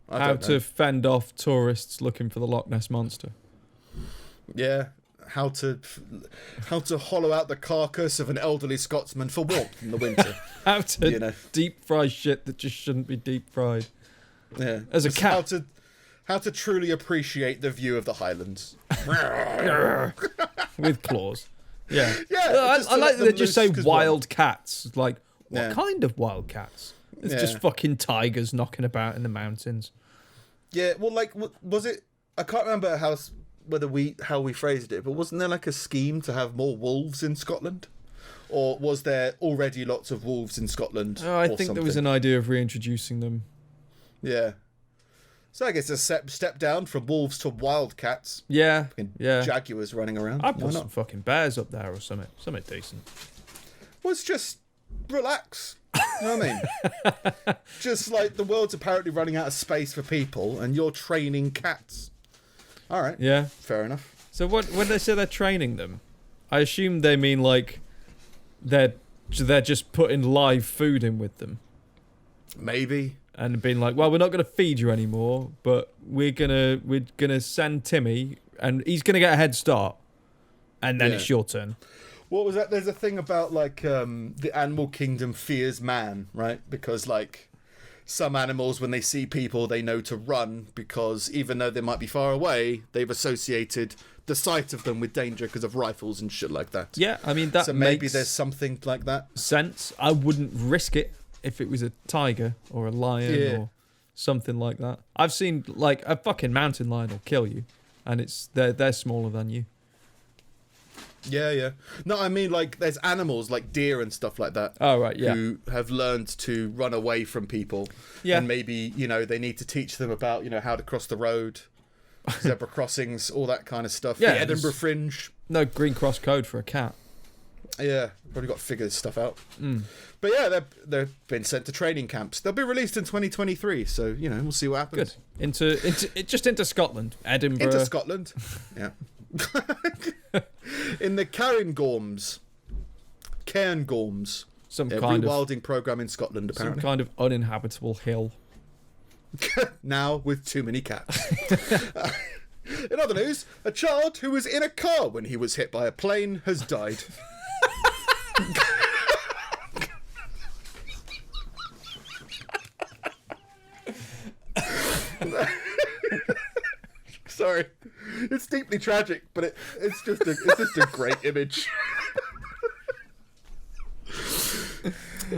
How to fend off tourists looking for the Loch Ness Monster. Yeah. How to hollow out the carcass of an elderly Scotsman for warmth in the winter. How to deep fry shit that just shouldn't be deep fried. Yeah. As a cat. How to truly appreciate the view of the Highlands. With claws. Yeah. Yeah. I like that they just say wild cats. Like, what kind of wild cats? It's just fucking tigers knocking about in the mountains. Yeah, well, like, was it... I can't remember how we phrased it, but wasn't there like a scheme to have more wolves in Scotland? Or was there already lots of wolves in Scotland? I think there was an idea of reintroducing them. Yeah. So I guess a step down from wolves to wildcats. Yeah. Jaguars running around. I'd put some fucking bears up there or something. Something decent. Well, it's just relax. You know what I mean? Just like the world's apparently running out of space for people and you're training cats. All right. Yeah. Fair enough. So when they say they're training them, I assume they mean like they're just putting live food in with them. Maybe. And being like, well, we're not going to feed you anymore, but we're gonna send Timmy, and he's gonna get a head start, and then it's your turn. What was that? There's a thing about like the animal kingdom fears man, right? Because like some animals, when they see people, they know to run because even though they might be far away, they've associated the sight of them with danger because of rifles and shit like that. Yeah, I mean, that so maybe makes there's something like that. sense. I wouldn't risk it if it was a tiger or a lion or something like that. I've seen like a fucking mountain lion will kill you, and they're smaller than you. Yeah. No, I mean, like, there's animals like deer and stuff like that. Oh, right, yeah. Who have learned to run away from people. Yeah. And maybe, they need to teach them about, how to cross the road, zebra crossings, all that kind of stuff. Yeah, the Edinburgh Fringe. No Green Cross code for a cat. Yeah, probably got to figure this stuff out. Mm. But yeah, they've been sent to training camps. They'll be released in 2023, so, we'll see what happens. Good. Into Scotland. Edinburgh. Into Scotland. Yeah. In the Cairngorms, Some kind of rewilding program in Scotland, apparently. Some kind of uninhabitable hill. Now with too many cats. In other news, a child who was in a car when he was hit by a plane has died. Sorry, it's deeply tragic, but it's just a great image.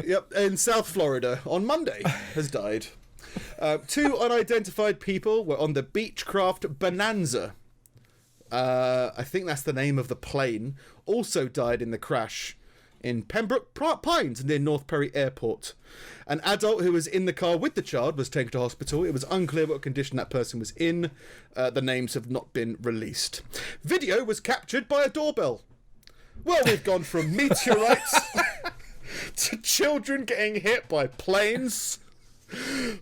Yep, in South Florida on Monday has died. 2 unidentified people were on the Beechcraft Bonanza. I think that's the name of the plane. Also died in the crash in Pembroke Pines near North Perry Airport. An adult who was in the car with the child was taken to hospital. It was unclear what condition that person was in. The names have not been released. Video was captured by a doorbell. Well, we've gone from meteorites to children getting hit by planes.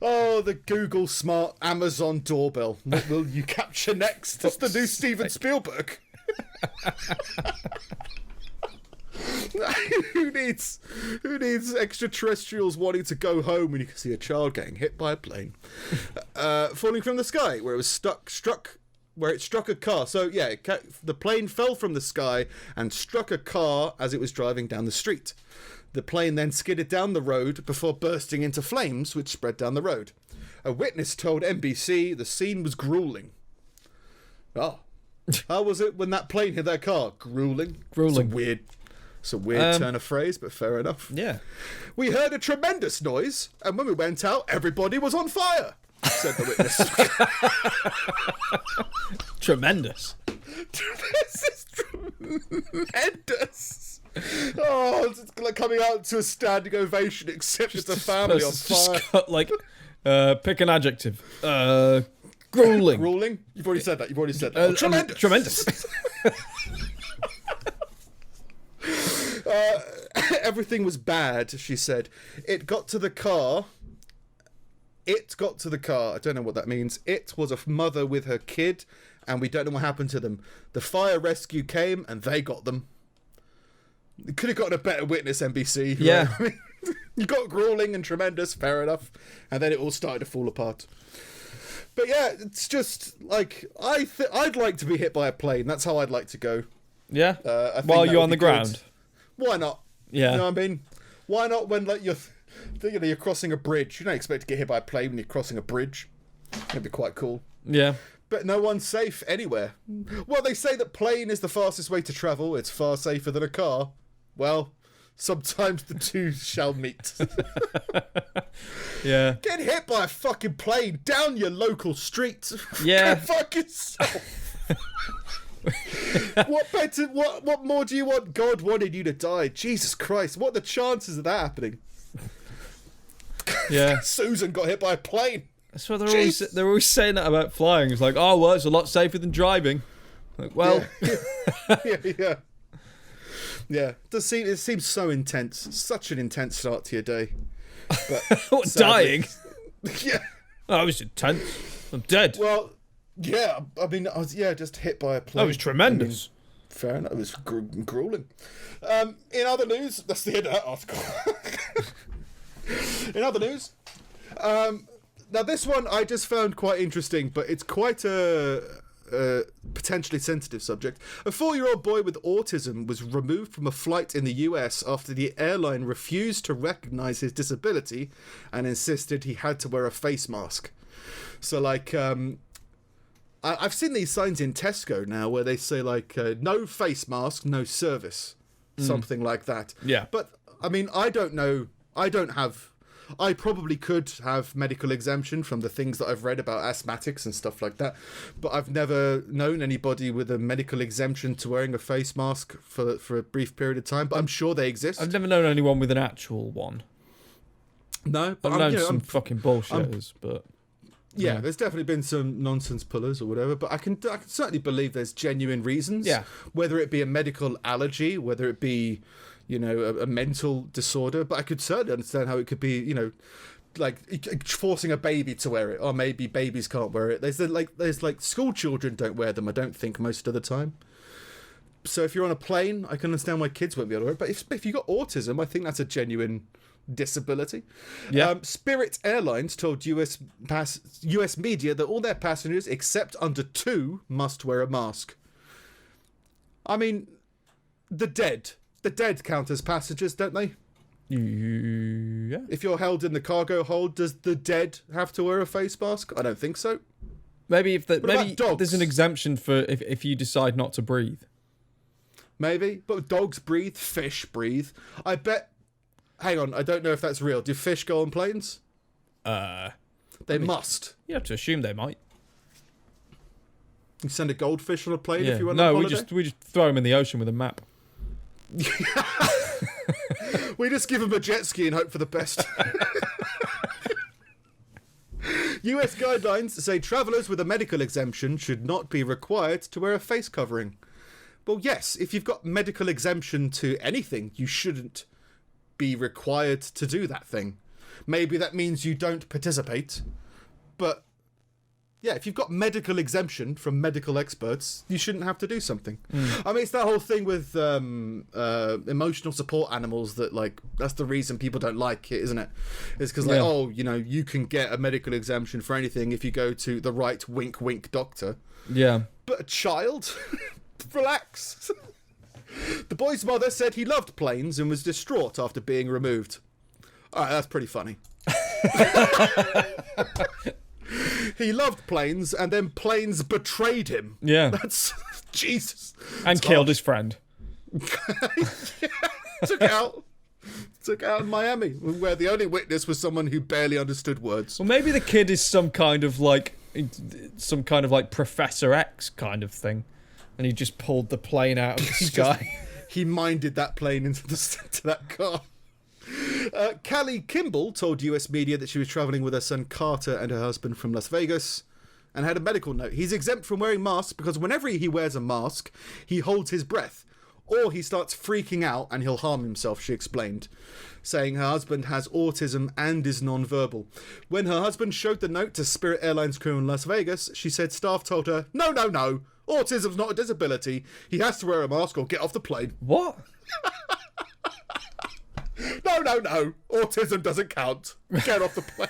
Oh, the Google Smart Amazon doorbell. What will you capture next? It's the new Steven Spielberg. Who needs extraterrestrials wanting to go home when you can see a child getting hit by a plane falling from the sky where it was struck a car? So yeah, the plane fell from the sky and struck a car as it was driving down the street. The plane then skidded down the road before bursting into flames, which spread down the road. A witness told NBC the scene was grueling. Oh, how was it when that plane hit that car? Grueling. It's a weird turn of phrase, but fair enough. Yeah. We heard a tremendous noise, and when we went out, everybody was on fire, said the witness. Tremendous. This is tremendous. Oh, it's like coming out to a standing ovation, except it's a family on fire. Just got, like, pick an adjective. Grueling. Grueling? You've already said that. Tremendous. Tremendous. Everything was bad, she said. It got to the car. I don't know what that means. It was a mother with her kid, and we don't know what happened to them. The fire rescue came, and they got them. You could have gotten a better witness, NBC. Yeah. Right? You got grueling and tremendous, fair enough. And then it all started to fall apart. But yeah, it's just, like, I'd like to be hit by a plane. That's how I'd like to go. Yeah? While you're on the ground? Why not? Yeah. You know what I mean? Why not when, like, you're crossing a bridge? You don't expect to get hit by a plane when you're crossing a bridge. That'd be quite cool. Yeah. But no one's safe anywhere. Well, they say that plane is the fastest way to travel. It's far safer than a car. Well, sometimes the two shall meet. Yeah. Get hit by a fucking plane down your local street. Yeah. Go fuck yourself. What more do you want? God wanted you to die. Jesus Christ, what are the chances of that happening? Yeah. Susan got hit by a plane. That's what they're always saying that about flying. It's like, oh well, it's a lot safer than driving. Like, well, yeah. It seems so intense. Such an intense start to your day. But what, dying? Yeah. Oh, it was intense. I'm dead. Well, yeah. I mean, I was just hit by a plane. That was tremendous. Fair enough. It was grueling. In other news, that's the end of that article. In other news, now this one I just found quite interesting, but it's quite a potentially sensitive subject. A 4-year-old boy with autism was removed from a flight in the US after the airline refused to recognize his disability and insisted he had to wear a face mask. So, like, I've seen these signs in Tesco now where they say, like, no face mask, no service. Something like that. Yeah. But, I mean, I don't know. I probably could have medical exemption from the things that I've read about asthmatics and stuff like that, but I've never known anybody with a medical exemption to wearing a face mask for a brief period of time, but I'm sure they exist. I've never known anyone with an actual one. No, but I've known some fucking bullshitters, but... Yeah, there's definitely been some nonsense pullers or whatever, but I can certainly believe there's genuine reasons. Yeah. Whether it be a medical allergy, whether it be... a mental disorder, but I could certainly understand how it could be, like forcing a baby to wear it, or maybe babies can't wear it. There's school children don't wear them, I don't think, most of the time. So if you're on a plane, I can understand why kids won't be able to wear it, but if you got autism, I think that's a genuine disability. Yeah. Spirit Airlines told US media that all their passengers, except under 2, must wear a mask. I mean, the dead count as passengers, don't they? Yeah. If you're held in the cargo hold, does the dead have to wear a face mask? I don't think so. Maybe maybe dogs? there's an exemption for if you decide not to breathe. Maybe, but dogs breathe, fish breathe. I bet. Hang on, I don't know if that's real. Do fish go on planes? They must. You have to assume they might. You send a goldfish on a plane if you want on holiday? No, we just throw them in the ocean with a map. We just give them a jet ski and hope for the best. US guidelines say travellers with a medical exemption should not be required to wear a face covering. Well, yes, if you've got medical exemption to anything, you shouldn't be required to do that thing. Maybe that means you don't participate, but yeah, if you've got medical exemption from medical experts, you shouldn't have to do something. I mean, it's that whole thing with emotional support animals that, like, that's the reason people don't like it, isn't it? It's because, you can get a medical exemption for anything if you go to the right wink wink doctor. Yeah. But a child? Relax. The boy's mother said he loved planes and was distraught after being removed. All right, that's pretty funny. He loved planes, and then planes betrayed him. Yeah. That's... Jesus. And killed his friend. Yeah. Took out in Miami, where the only witness was someone who barely understood words. Well, maybe the kid is some kind of like Professor X kind of thing, and he just pulled the plane out of the sky. He minded that plane into that car. Callie Kimball told US media that she was travelling with her son Carter and her husband from Las Vegas and had a medical note. He's exempt from wearing masks because whenever he wears a mask, he holds his breath or he starts freaking out and he'll harm himself, she explained, saying her husband has autism and is non-verbal. When her husband showed the note to Spirit Airlines crew in Las Vegas, she said staff told her, no, autism's not a disability. He has to wear a mask or get off the plane. What? No. Autism doesn't count. Get off the plane.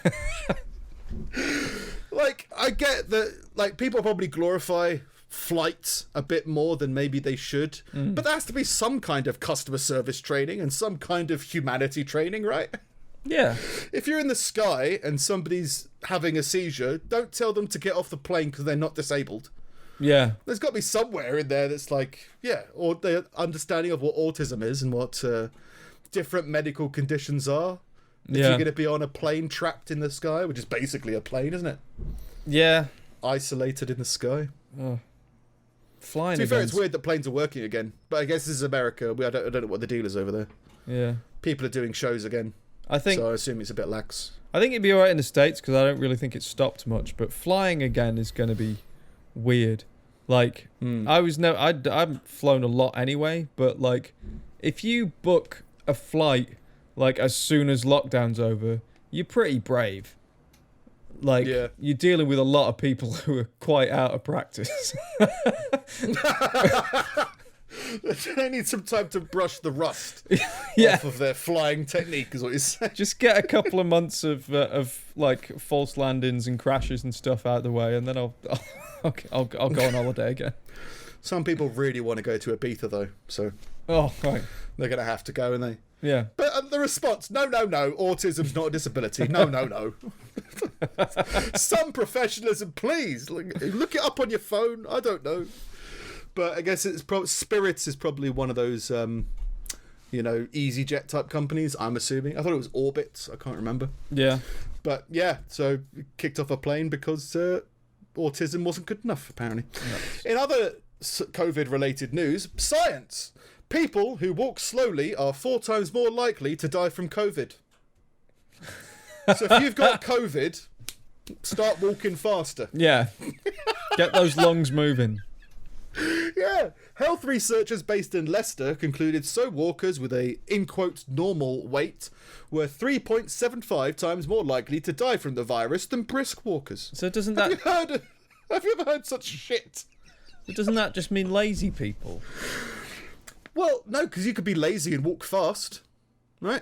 Like, I get that, like, people probably glorify flights a bit more than maybe they should, but there has to be some kind of customer service training and some kind of humanity training, right? Yeah. If you're in the sky and somebody's having a seizure, don't tell them to get off the plane because they're not disabled. Yeah. There's got to be somewhere in there that's like, yeah, or the understanding of what autism is and what different medical conditions are. If you're going to be on a plane trapped in the sky, which is basically a plane, isn't it? Yeah. Isolated in the sky. Oh. Flying. To be fair, it's weird that planes are working again, but I guess this is America. I don't know what the deal is over there. Yeah. People are doing shows again. So I assume it's a bit lax. I think it'd be alright in the States because I don't really think it's stopped much, but flying again is going to be weird. Like, I haven't flown a lot anyway, but like, if you book a flight like as soon as lockdown's over, you're pretty brave. Like, you're dealing with a lot of people who are quite out of practice. They need some time to brush the rust Yeah. off of their flying technique, is what you're saying. Just get a couple of months of like false landings and crashes and stuff out of the way, and then I'll go on holiday again. Some people really want to go to Ibiza though, so Oh, right. they're going to have to go, and they. Yeah. But the response, no, autism's not a disability. No. Some professionalism, please. Look it up on your phone. I don't know. But I guess Spirits is probably one of those, EasyJet type companies, I'm assuming. I thought it was Orbit. I can't remember. Yeah. But yeah, so kicked off a plane because autism wasn't good enough, apparently. Nice. In other COVID-related news, science. People who walk slowly are 4 times more likely to die from COVID. So if you've got COVID, start walking faster. Yeah. Get those lungs moving. Yeah. Health researchers based in Leicester concluded slow walkers with a, in quotes, normal weight were 3.75 times more likely to die from the virus than brisk walkers. So doesn't Have that... you ever heard such shit? But doesn't that just mean lazy people? Well, no, because you could be lazy and walk fast, right?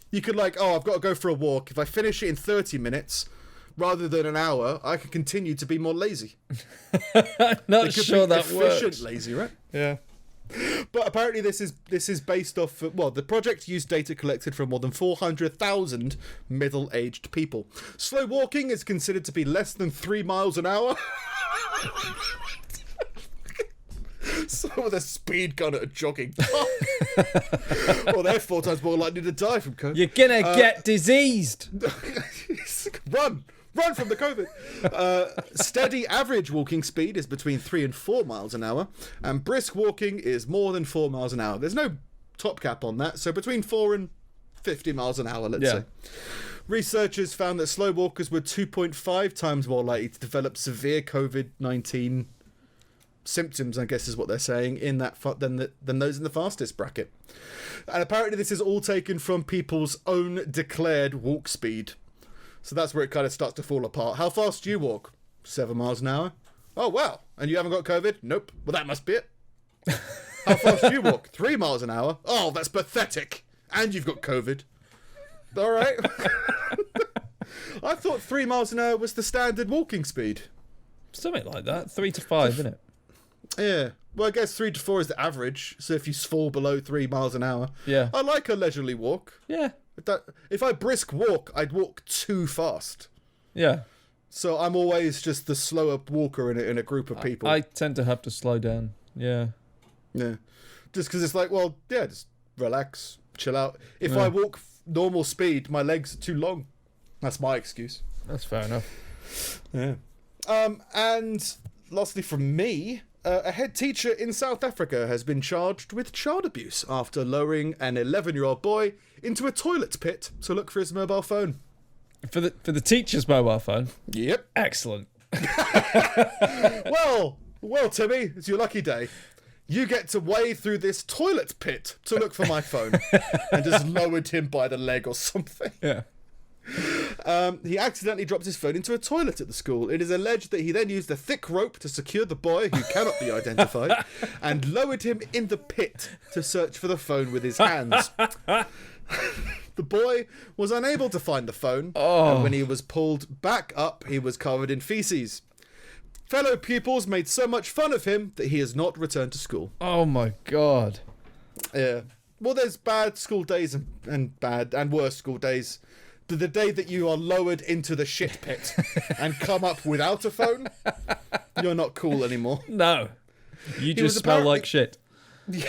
You could I've got to go for a walk. If I finish it in 30 minutes rather than an hour, I can continue to be more lazy. Not sure that efficient works. Lazy, right? Yeah. But apparently this is based off... the project used data collected from more than 400,000 middle-aged people. Slow walking is considered to be less than 3 miles an hour. So with a speed gun at a jogging path. Well, they're 4 times more likely to die from COVID. You're gonna get diseased. Run from the COVID. Steady average walking speed is between 3 and 4 miles an hour, and brisk walking is more than 4 miles an hour. There's no top cap on that, so between 4 and 50 miles an hour, let's say. Researchers found that slow walkers were 2.5 times more likely to develop severe COVID-19 symptoms, I guess is what they're saying, in that than those in the fastest bracket. And apparently this is all taken from people's own declared walk speed. So that's where it kind of starts to fall apart. How fast do you walk? 7 miles an hour. Oh, wow. And you haven't got COVID? Nope. Well, that must be it. How fast do you walk? 3 miles an hour. Oh, that's pathetic. And you've got COVID. All right. I thought 3 miles an hour was the standard walking speed. Something like that. 3 to 5, isn't it? Yeah. Well, I guess 3 to 4 is the average. So if you fall below 3 miles an hour. Yeah. I like a leisurely walk. Yeah. If I brisk walk, I'd walk too fast. Yeah. So I'm always just the slower walker in a group of people. I tend to have to slow down. Yeah. Yeah. Just because it's just relax, chill out. If I walk normal speed, my legs are too long. That's my excuse. That's fair enough. Yeah. And lastly from me, a head teacher in South Africa has been charged with child abuse after lowering an 11-year-old boy into a toilet pit to look for his mobile phone. For the teacher's mobile phone? Yep. Excellent. Well, Timmy, it's your lucky day. You get to wade through this toilet pit to look for my phone. And just lowered him by the leg or something. Yeah. He accidentally dropped his phone into a toilet at the school. It is alleged that he then used a thick rope to secure the boy, who cannot be identified, and lowered him in the pit to search for the phone with his hands. The boy was unable to find the phone, and when he was pulled back up, he was covered in feces. Fellow pupils made so much fun of him that he has not returned to school. Oh my god. Yeah. Well, there's bad school days and bad and worse school days. The day that you are lowered into the shit pit and come up without a phone, you're not cool anymore. No. You just smell like shit.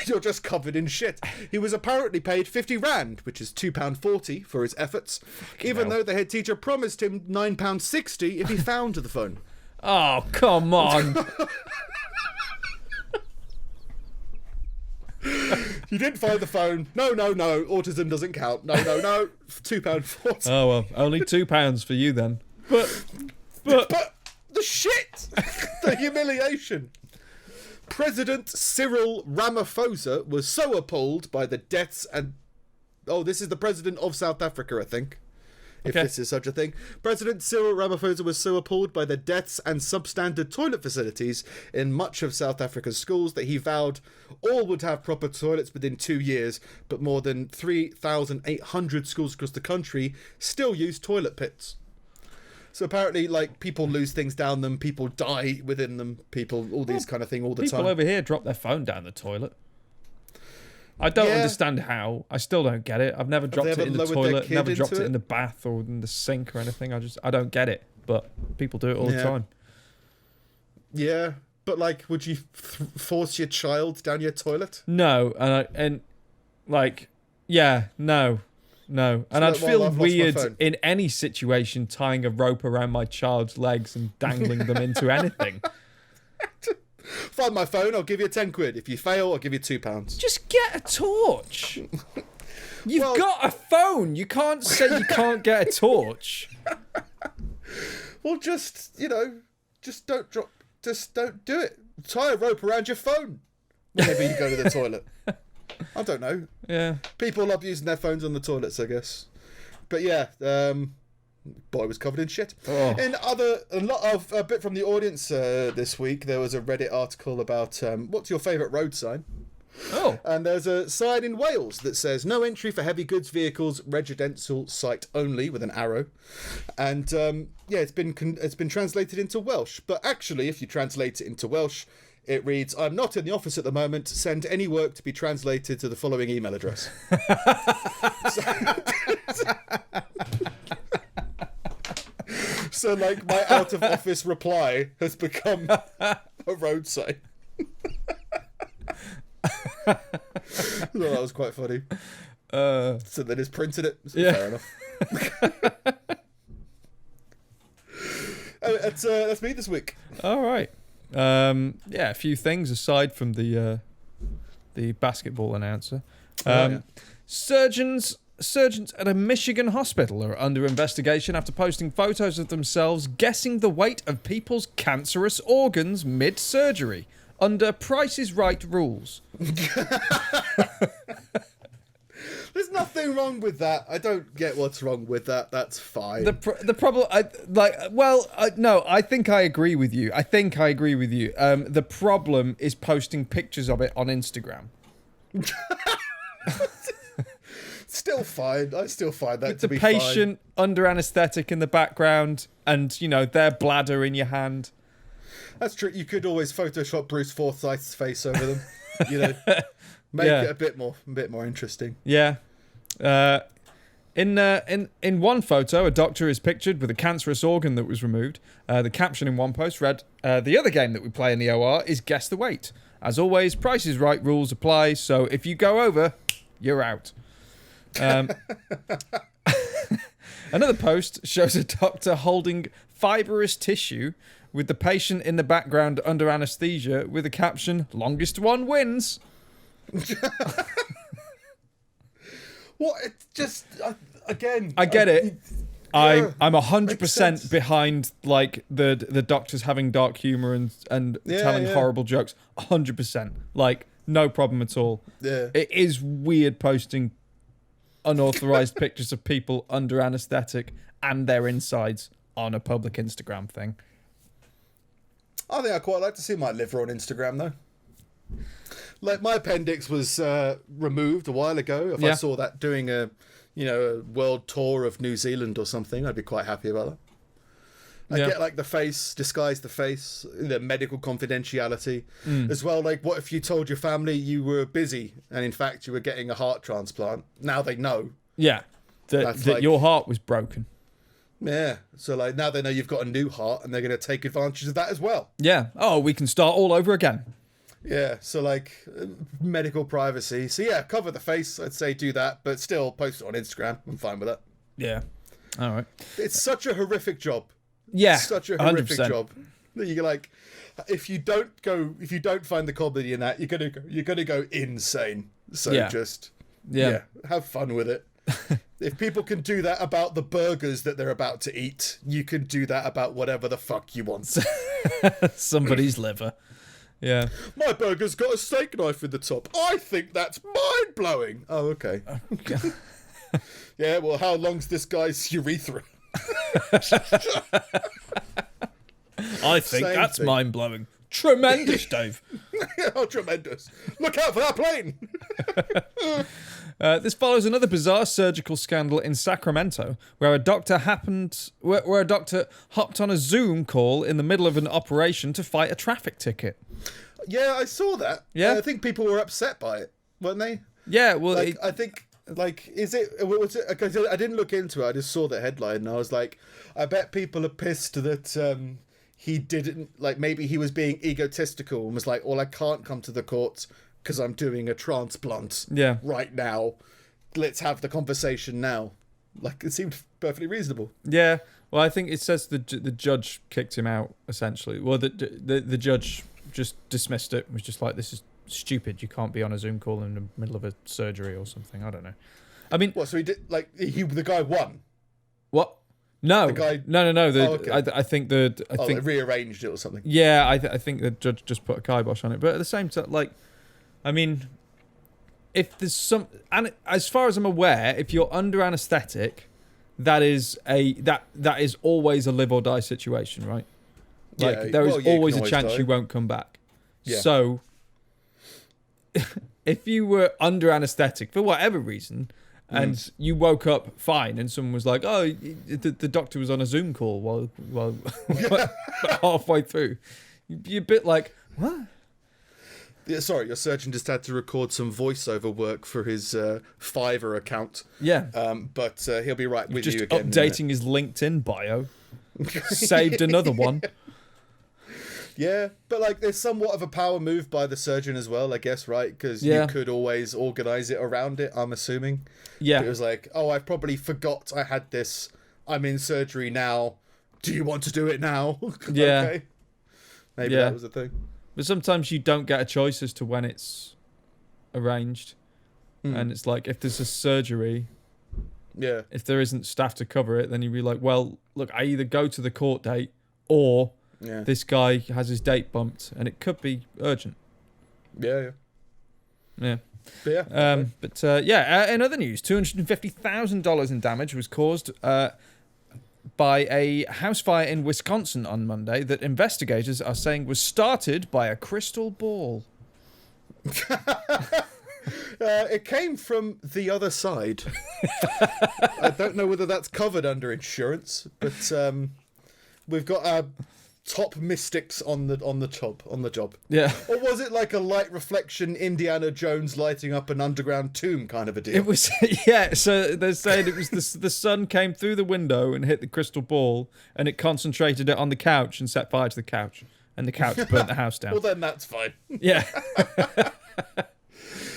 You're just covered in shit. He was apparently paid 50 rand, which is £2.40 for his efforts, even though the head teacher promised him £9.60 if he found the phone. Oh, come on. You didn't find the phone. No. Autism doesn't count. No. £2.40. Oh, well, only £2 for you then. But the shit! The humiliation. President Cyril Ramaphosa was so appalled by the deaths and... Oh, this is the president of South Africa, I think. if this is such a thing. President Cyril Ramaphosa was so appalled by the deaths and substandard toilet facilities in much of South Africa's schools that he vowed all would have proper toilets within 2 years, but more than 3,800 schools across the country still use toilet pits. So apparently, like, people lose things down them, people die within them, all these kind of thing all the time. People over here drop their phone down the toilet. I don't understand how. I still don't get it. I've never dropped it in the toilet, never dropped it in the bath or in the sink or anything. I don't get it. But people do it all the time. Yeah, but like, would you force your child down your toilet? No, no. And I'd feel weird in any situation tying a rope around my child's legs and dangling them into anything. Find my phone, I'll give you 10 quid. If you fail, I'll give you £2. Just get a torch. You've got a phone. You can't say you can't get a torch. Well, just don't do it. Tie a rope around your phone whenever you go to the toilet. I don't know. Yeah. People love using their phones on the toilets, I guess. But yeah, boy was covered in shit. Oh. In a bit from the audience this week, there was a Reddit article about what's your favourite road sign? Oh. And there's a sign in Wales that says no entry for heavy goods vehicles, residential site only, with an arrow. And it's been translated into Welsh. But actually, if you translate it into Welsh, it reads, I'm not in the office at the moment. Send any work to be translated to the following email address. So like, my out of office reply has become a road sign. I thought that was quite funny. So they just printed it. So fair enough. That's me this week. All right. A few things aside from the basketball announcer. Surgeons at a Michigan hospital are under investigation after posting photos of themselves guessing the weight of people's cancerous organs mid-surgery under Price is Right rules. There's nothing wrong with that. I don't get what's wrong with that. That's fine. The problem, I think I agree with you. The problem is posting pictures of it on Instagram. Still fine. I still find that to be fine. The patient under anaesthetic in the background and, their bladder in your hand. That's true. You could always Photoshop Bruce Forsyth's face over them. Make it a bit more interesting. Yeah. In one photo, a doctor is pictured with a cancerous organ that was removed. The caption in one post read, the other game that we play in the OR is Guess the Weight. As always, Price is Right rules apply, so if you go over, you're out. Another post shows a doctor holding fibrous tissue with the patient in the background under anaesthesia with the caption, longest one wins. What? It's just again. I get it. I'm 100% behind like the doctors having dark humor and telling horrible jokes. 100%. Like no problem at all. Yeah. It is weird posting unauthorized pictures of people under anesthetic and their insides on a public Instagram thing. I think I quite like to see my liver on Instagram though. Like my appendix was removed a while ago. If I saw that doing a world tour of New Zealand or something, I'd be quite happy about that. I get like disguise the face, the medical confidentiality as well. Like, what if you told your family you were busy and in fact you were getting a heart transplant? Now they know. Yeah, that your heart was broken. Yeah, so like now they know you've got a new heart and they're going to take advantage of that as well. Yeah. Oh, we can start all over again. Yeah, so like medical privacy. So yeah, cover the face. I'd say do that, but still post it on Instagram. I'm fine with that. Yeah. All right. It's such a horrific job. Yeah. Such a horrific 100%. job. You're like, if you don't find the comedy in that, you're gonna go insane. So just have fun with it. If people can do that about the burgers that they're about to eat, you can do that about whatever the fuck you want. Somebody's liver. Yeah. My burger's got a steak knife in the top. I think that's mind-blowing. Oh, okay. Yeah, well, how long's this guy's urethra? I think Same that's thing. mind-blowing. Tremendous, Dave. Oh, tremendous. Look out for that plane. This follows another bizarre surgical scandal in Sacramento, where a doctor hopped on a Zoom call in the middle of an operation to fight a traffic ticket. Yeah, I saw that. Yeah? I think people were upset by it, weren't they? Yeah, well, Like, I think, like, was it? 'Cause I didn't look into it. I just saw the headline, and I was like, I bet people are pissed that he didn't, like, maybe he was being egotistical and was like, well, I can't come to the courts because I'm doing a transplant right now. Let's have the conversation now. Like, it seemed perfectly reasonable. yeah. Well, I think it says the judge kicked him out, essentially. Well, the judge just dismissed it. Was just like, this is stupid. You can't be on a Zoom call in the middle of a surgery or something. I don't know. I mean, What? So he did, like, the guy won. what? No, The guy- no. okay. I think they Rearranged it or something. Yeah, I think the judge just put a kibosh on it. But at the same time, like, I mean, if there's some, and as far as I'm aware, if you're under anaesthetic, that is always a live or die situation, right? Like, there is always a chance you won't come back. Yeah. So, if you were under anaesthetic for whatever reason, and you woke up fine, and someone was like, "Oh, the doctor was on a Zoom call while halfway through," you'd be a bit like, "What?" Yeah, sorry, your surgeon just had to record some voiceover work for his Fiverr account. Yeah. But he'll be right with Just you again. updating his LinkedIn bio. Saved another one. Yeah, but like, there's somewhat of a power move by the surgeon as well, I guess, right? Because you could always organise it around it, I'm assuming. Yeah. But it was like, oh, I probably forgot I had this. I'm in surgery now. Do you want to do it now? Yeah. Okay. Maybe that was the thing. But sometimes you don't get a choice as to when it's arranged. And it's like, if there's a surgery, if there isn't staff to cover it, then you'd be like, well, look, I either go to the court date or this guy has his date bumped, and it could be urgent. Yeah. Yeah. But in other news, $250,000 in damage was caused by a house fire in Wisconsin on Monday that investigators are saying was started by a crystal ball. It came from the other side. I don't know whether that's covered under insurance, but we've got our top mystics on the job. Yeah. Or was it like a light reflection Indiana Jones lighting up an underground tomb kind of a deal? It was, yeah. So they're saying it was the sun came through the window and hit the crystal ball, and it concentrated it on the couch and set fire to the couch, and the couch burnt the house down. Well, then that's fine. Yeah.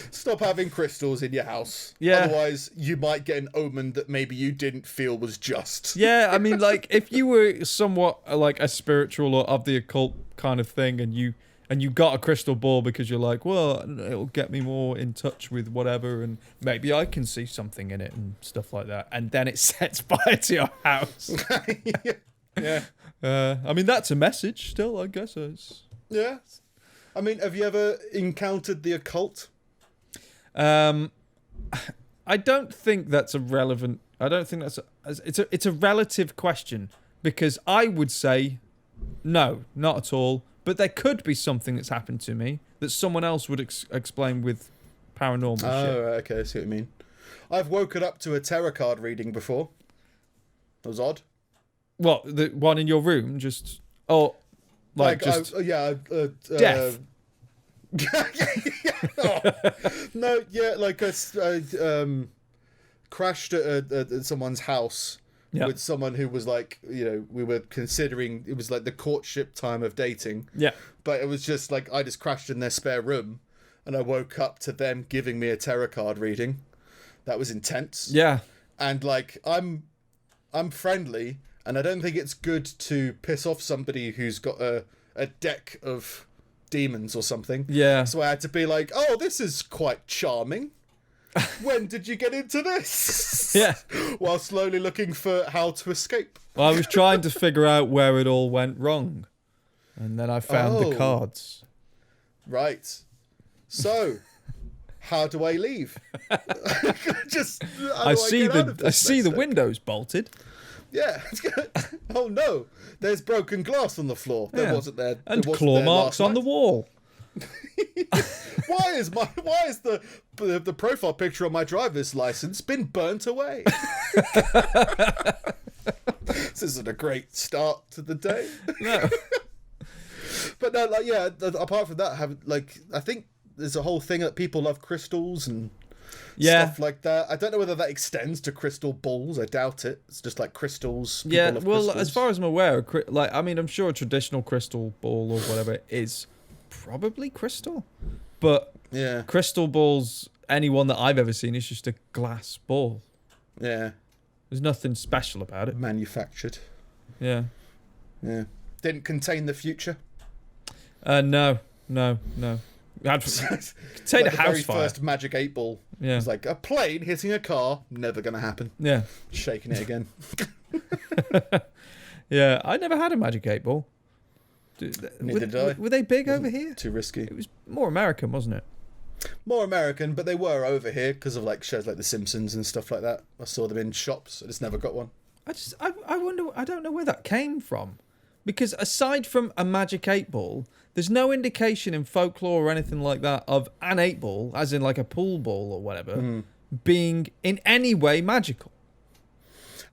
Stop having crystals in your house. Yeah. Otherwise, you might get an omen that maybe you didn't feel was just. Yeah, I mean, like, if you were somewhat like a spiritual or of the occult kind of thing, and you got a crystal ball because you're like, well, it'll get me more in touch with whatever, and maybe I can see something in it and stuff like that, and then it sets fire to your house. Yeah. I mean, that's a message still, I guess. Yeah. I mean, have you ever encountered the occult? I don't think that's a relevant. I don't think that's it's a relative question, because I would say no, not at all. But there could be something that's happened to me that someone else would explain with paranormal shit. Oh, right, okay, I see what you mean. I've woken up to a tarot card reading before. That was odd. What, the one in your room? Just just death. No, yeah, like I crashed at someone's house with someone who was like, we were considering, it was like the courtship time of dating. Yeah. But it was just like, I just crashed in their spare room and I woke up to them giving me a tarot card reading. That was intense. Yeah. And like, I'm friendly, and I don't think it's good to piss off somebody who's got a deck of demons or something. Yeah. So I had to be like, oh, this is quite charming. When did you get into this? Yeah. While slowly looking for how to escape. Well, I was trying to figure out where it all went wrong, and then I found the cards. Right. So, how do I leave? I see the windows bolted. Yeah. Oh no, there's broken glass on the floor. There wasn't there. And claw marks on the wall. Why is the profile picture on my driver's license been burnt away? This isn't a great start to the day. No. But no, apart from that, I think there's a whole thing that people love crystals and stuff like that. I don't know whether that extends to crystal balls. I doubt it. It's just like crystals. People love crystals. As far as I'm aware, I'm sure a traditional crystal ball or whatever is probably crystal. But crystal balls, anyone that I've ever seen, is just a glass ball. Yeah. There's nothing special about it. Manufactured. Yeah. Yeah. Didn't contain the future. No. Contain a house very fire. First Magic 8 Ball. Yeah. It was like a plane hitting a car. Never going to happen. Yeah. Shaking it again. Yeah. I never had a Magic 8 Ball. Neither did I. Were they big over here? Too risky. It was more American, wasn't it? More American, but they were over here because of like shows like The Simpsons and stuff like that. I saw them in shops. I just never got one. I wonder. I don't know where that came from, because aside from a Magic 8 Ball, there's no indication in folklore or anything like that of an 8 ball, as in like a pool ball or whatever, being in any way magical.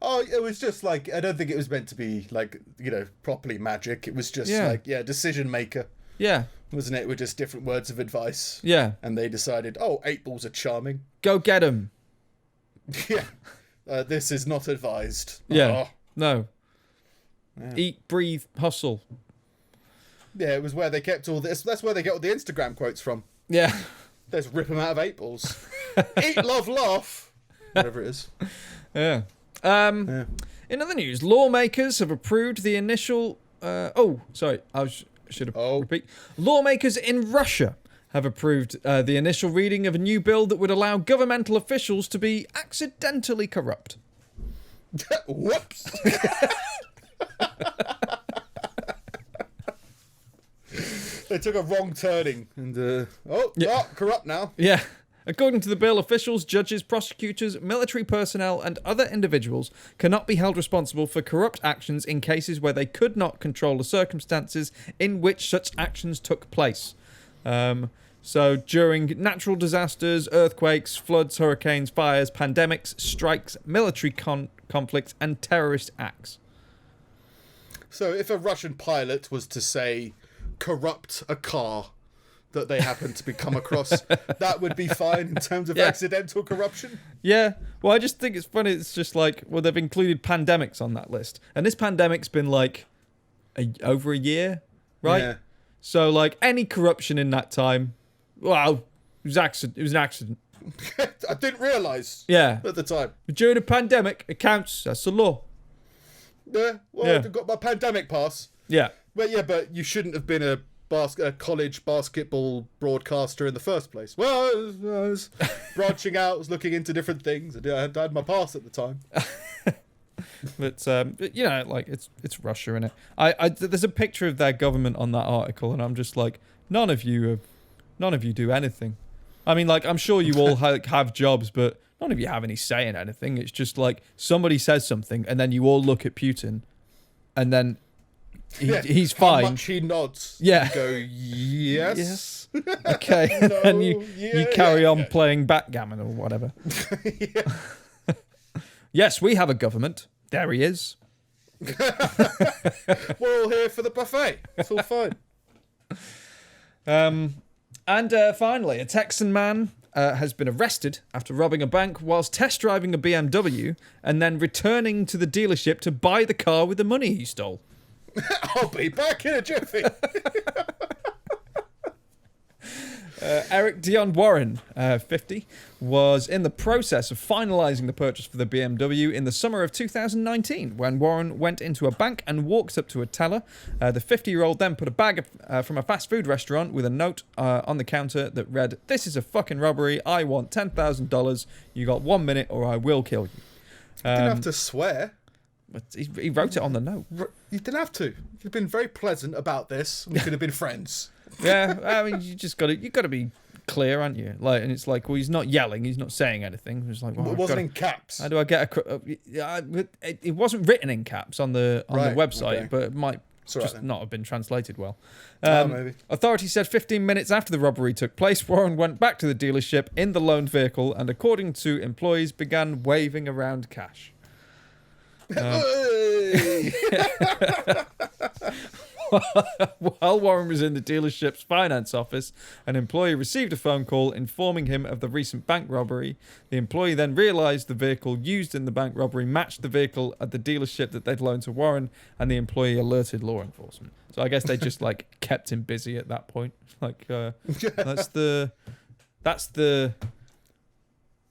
Oh, it was just like, I don't think it was meant to be like, properly magic. It was just decision maker. Yeah. Wasn't it? With just different words of advice. Yeah. And they decided, 8 balls are charming. Go get them. Yeah. This is not advised. Yeah. No. Yeah. Eat, breathe, hustle. Yeah, it was where they kept all this. That's where they get all the Instagram quotes from. Yeah. They just rip them out of 8 balls. Eat, love, laugh. Whatever it is. Yeah. In other news, lawmakers have approved the initial... repeat. Lawmakers in Russia have approved the initial reading of a new bill that would allow governmental officials to be accidentally corrupt. Whoops. They took a wrong turning and corrupt now. Yeah. According to the bill, officials, judges, prosecutors, military personnel, and other individuals cannot be held responsible for corrupt actions in cases where they could not control the circumstances in which such actions took place. So during natural disasters, earthquakes, floods, hurricanes, fires, pandemics, strikes, military conflicts, and terrorist acts. So if a Russian pilot was to, say, corrupt a car that they happen to be come across, that would be fine in terms of accidental corruption? Yeah. Well, I just think it's funny. It's just like, they've included pandemics on that list. And this pandemic's been like over a year, right? Yeah. So like any corruption in that time, well, it was an accident. I didn't realise at the time. But during a pandemic, it counts. That's the law. Yeah. Well, I've got my pandemic pass. Yeah. But you shouldn't have been a college basketball broadcaster in the first place. Well, I was branching out, was looking into different things. I had my pass at the time. But it's Russia, innit? There's a picture of their government on that article, and I'm just like, none of you do anything. I mean, like, I'm sure you all have jobs, but none of you have any say in anything. It's just like somebody says something, and then you all look at Putin, and then he's fine. How much he nods. Yeah. You go, yes. Okay. No, and you carry on playing backgammon or whatever. Yes, we have a government. There he is. We're all here for the buffet. It's all fine. And finally, a Texan man has been arrested after robbing a bank whilst test driving a BMW and then returning to the dealership to buy the car with the money he stole. I'll be back in a jiffy. Eric Dion Warren, 50, was in the process of finalising the purchase for the BMW in the summer of 2019 when Warren went into a bank and walked up to a teller. The 50-year-old then put a bag from a fast food restaurant with a note on the counter that read, "This is a fucking robbery. I want $10,000. You got 1 minute or I will kill you." You didn't have to swear. But he wrote it on the note. You didn't have to. You've been very pleasant about this. We could have been friends. Yeah, I mean, you got to be clear, aren't you? Like, and it's like, well, he's not yelling, he's not saying anything. It's like, well, it wasn't in caps. How do I get it wasn't written in caps on the website, but it might not have been translated well. Maybe. Authorities said 15 minutes after the robbery took place, Warren went back to the dealership in the loaned vehicle and, according to employees, began waving around cash. While Warren was in the dealership's finance office, an employee received a phone call informing him of the recent bank robbery. The employee then realised the vehicle used in the bank robbery matched the vehicle at the dealership that they'd loaned to Warren, and the employee alerted law enforcement. So I guess they just kept him busy at that point.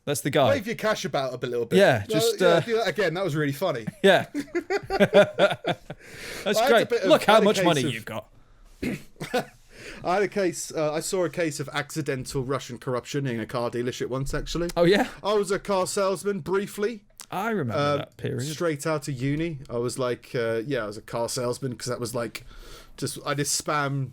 That's the guy. Wave your cash about a little bit. Yeah, just do that again. That was really funny. Yeah. That's great. Look how much money you've got. I had a case. I saw a case of accidental Russian corruption in a car dealership once. Actually. Oh yeah. I was a car salesman briefly. I remember that period. Straight out of uni, I was I was a car salesman because that was I just spam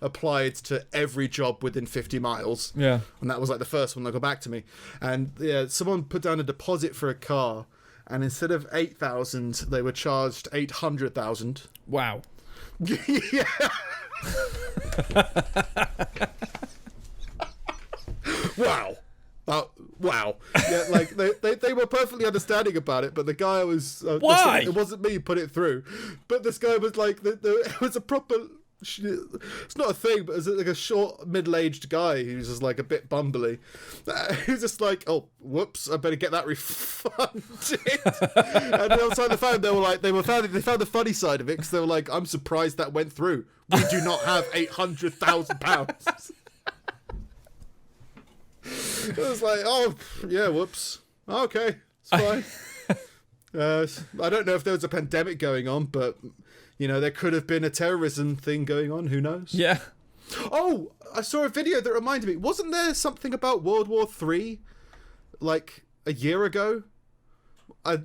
applied to every job within 50 miles. Yeah. And that was the first one that got back to me. And someone put down a deposit for a car, and instead of 8,000, they were charged 800,000. Wow. Yeah. Wow. Wow. Yeah, they were perfectly understanding about it, but the guy was why? It wasn't me who put it through, but this guy was it was a proper. It's not a thing, but it's a short, middle-aged guy who's just a bit bumbly. Who's just oh, whoops! I better get that refunded. And the other side of the phone, they found the funny side of it because they were I'm surprised that went through. We do not have £800,000. It was oh yeah, whoops. Okay, it's fine. I don't know if there was a pandemic going on, but. There could have been a terrorism thing going on. Who knows? Yeah. Oh, I saw a video that reminded me. Wasn't there something about World War III, a year ago? I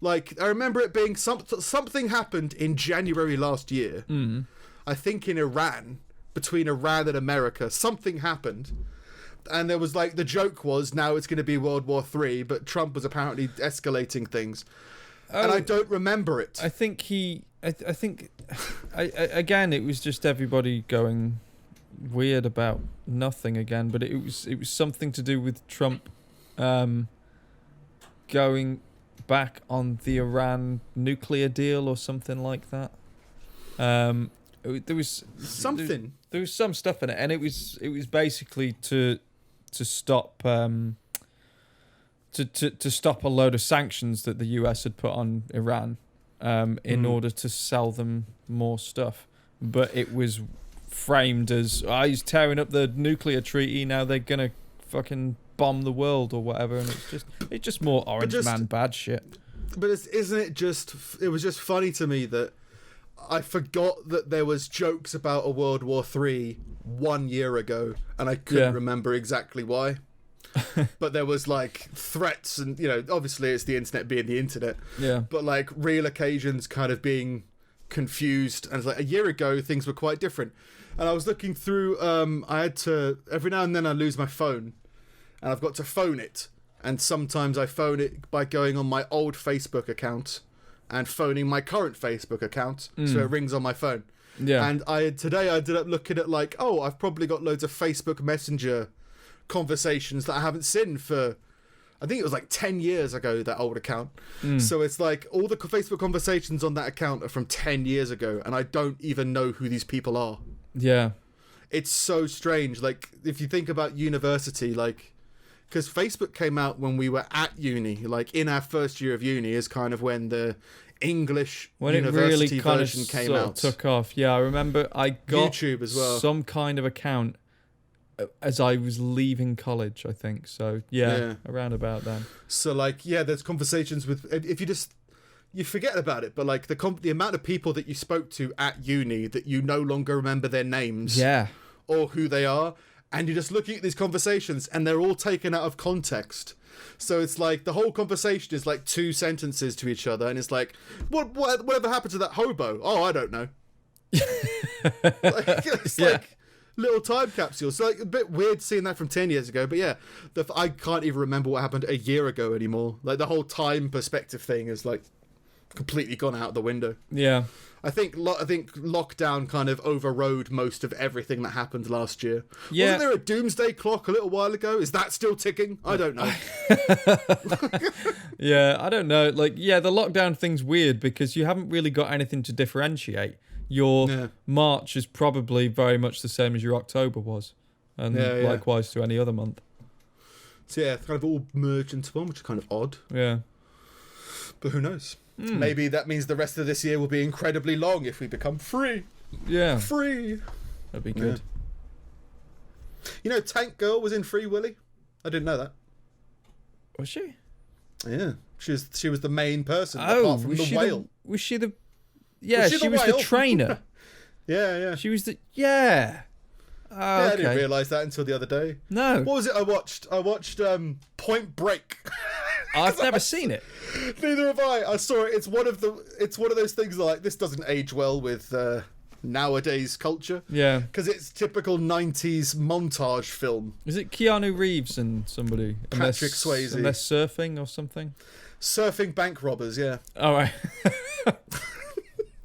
remember it being something happened in January last year. Mm. I think in Iran, between Iran and America, something happened. And there was the joke was now it's going to be World War III, but Trump was apparently escalating things. Oh, and I don't remember it. I think again, it was just everybody going weird about nothing again, but it was something to do with Trump going back on the Iran nuclear deal or something like that. There was something. There was some stuff in it, and it was basically to stop. To stop a load of sanctions that the US had put on Iran in order to sell them more stuff. But it was framed as, he's tearing up the nuclear treaty, now they're going to fucking bomb the world or whatever. And it's just more Orange Man bad shit. But it was just funny to me that I forgot that there was jokes about a World War III 1 year ago, and I couldn't remember exactly why. But there was threats and obviously it's the internet being the internet, but real occasions kind of being confused, and it's a year ago things were quite different. And I was looking through, I had to, every now and then I lose my phone and I've got to phone it, and sometimes I phone it by going on my old Facebook account and phoning my current Facebook account, so it rings on my phone. And today I ended up looking at I've probably got loads of Facebook Messenger conversations that I haven't seen for, I think it was 10 years ago, that old account. So it's all the Facebook conversations on that account are from 10 years ago, and I don't even know who these people are. Yeah. It's so strange. If you think about university, because Facebook came out when we were at uni, in our first year of uni is kind of when the English university version came out. Took off. Yeah, I remember I got YouTube as well. Some kind of account as I was leaving college, I think. So yeah, around about then. So there's conversations with, if you forget about it, but the amount of people that you spoke to at uni that you no longer remember their names, or who they are, and you're just looking at these conversations and they're all taken out of context. So it's the whole conversation is 2 sentences to each other, and it's whatever happened to that hobo? Oh, I don't know. little time capsule. So like a bit weird seeing that from 10 years ago, but yeah, I can't even remember what happened a year ago anymore. Like the whole time perspective thing is like completely gone out the window. Yeah. I think lockdown kind of overrode most of everything that happened last year. Yeah. Wasn't there a doomsday clock a little while ago? Is that still ticking? I don't know. Yeah, I don't know. Like, yeah, the lockdown thing's weird because you haven't really got anything to differentiate. Your March is probably very much the same as your October was. And likewise to any other month. So yeah, it's kind of all merged into one, which is kind of odd. Yeah. But who knows? Maybe that means the rest of this year will be incredibly long if we become free. Yeah. Free. That'd be good. Yeah. You know, Tank Girl was in Free Willy? I didn't know that. Was she? Yeah. She was the main person, apart from the whale. Was she the... Yeah, she was the trainer. Yeah. She was the... Yeah. I didn't realise that until the other day. No. What was it I watched? I watched Point Break. I've never seen it. Neither have I. I saw it. It's one of those things that, like, this doesn't age well with nowadays culture. Yeah. Because it's typical 90s montage film. Is it Keanu Reeves and somebody? Patrick Swayze. And they're surfing or something? Surfing bank robbers, yeah. All right.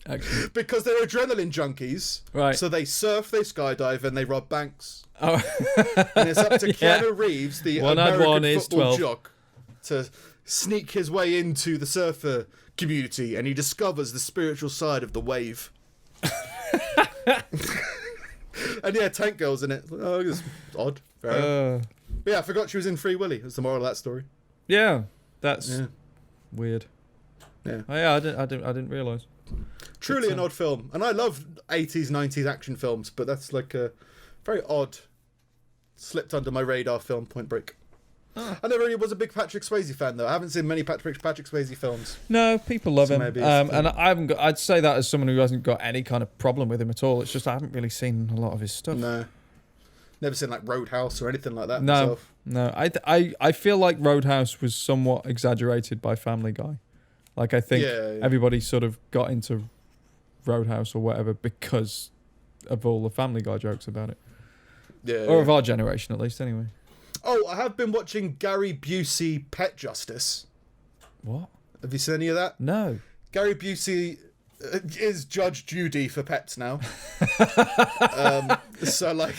Actually. Because they're adrenaline junkies. Right. So they surf, they skydive, and they rob banks. Oh. And it's up to Keanu Reeves, the American football jock, to sneak his way into the surfer community, and he discovers the spiritual side of the wave. And yeah, Tank Girl's in it. Oh, it's odd. Fair enough. But yeah, I forgot she was in Free Willy. That's the moral of that story. Yeah, that's weird. Yeah. Oh, yeah, I didn't realise. Truly an odd film, and I love 80s, 90s action films, but that's like a very odd, slipped under my radar film, Point Break. I never really was a big Patrick Swayze fan, though. I haven't seen many Patrick Swayze films. No, people love him. And I haven't got. I'd say that as someone who hasn't got any kind of problem with him at all. It's just I haven't really seen a lot of his stuff. No, never seen like Roadhouse or anything like that. No, myself. no. I feel like Roadhouse was somewhat exaggerated by Family Guy. Like I think everybody sort of got into Roadhouse or whatever because of all the Family Guy jokes about it. Yeah, or of our generation, at least, anyway. Oh, I have been watching Gary Busey Pet Justice. What? Have you seen any of that? No. Gary Busey is Judge Judy for pets now. So, like,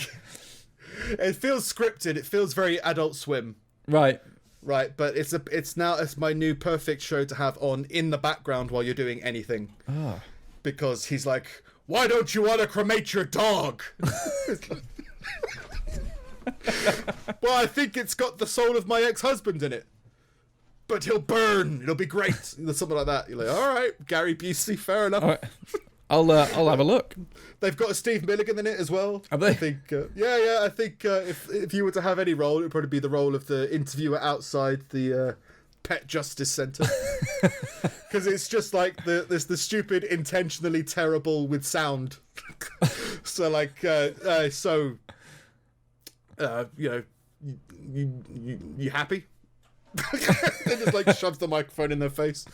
it feels scripted. It feels very Adult Swim. Right. Right, but it's my new perfect show to have on in the background while you're doing anything. Ah. Because he's like, why don't you want to cremate your dog? Well, I think it's got the soul of my ex-husband in it. But he'll burn. It'll be great. Something like that. You're like, all right, Gary Busey, fair enough. All right. I'll have a look. They've got a Steve Milligan in it as well. Have they? I think, I think if you were to have any role, it would probably be the role of the interviewer outside the Pet Justice Centre. Because it's just like the stupid, intentionally terrible with sound. So like, you happy? They just like shoves the microphone in their face.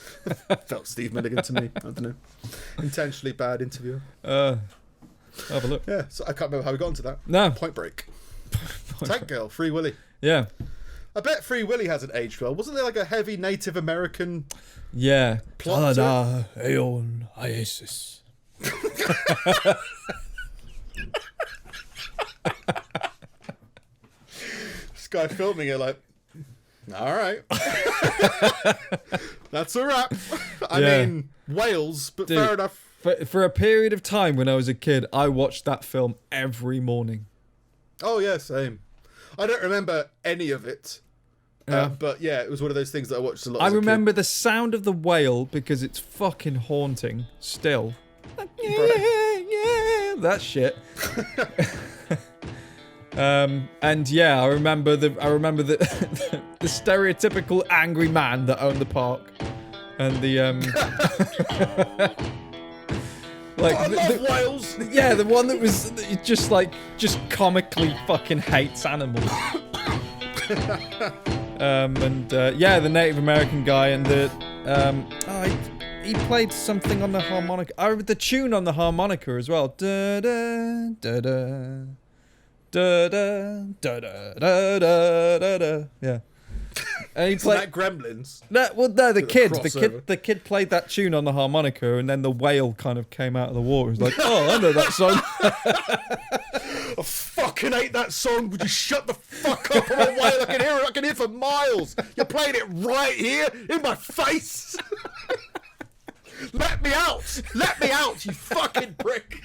Felt Steve Milligan to me. I don't know. Intentionally bad interviewer. Have a look. Yeah, so I can't remember how we got into that. No. Point Break. Tank Girl, Free Willy. Yeah. I bet Free Willy hasn't aged well. Wasn't there like a heavy Native American plot to it? Aeon Isis. This guy filming it like, all right. That's a wrap. I mean, Wales, but dude, fair enough. For a period of time when I was a kid, I watched that film every morning. Oh, yeah, same. I don't remember any of it. But yeah, it was one of those things that I watched a lot. I remember the sound of the whale because it's fucking haunting still. That shit. And yeah, I remember the the stereotypical angry man that owned the park, and the like I love whales. Yeah, the one that was just comically fucking hates animals. The Native American guy and he played something on the harmonica. The tune on the harmonica as well. Da, da, da, da. Da da da da da da da. Yeah. And he played that Gremlins. No, the kid played that tune on the harmonica, and then the whale kind of came out of the water. He's like, "Oh, I know that song." I fucking hate that song. Would you shut the fuck up? I'm a whale. I can hear it. I can hear for miles. You're playing it right here in my face. Let me out. Let me out, you fucking prick.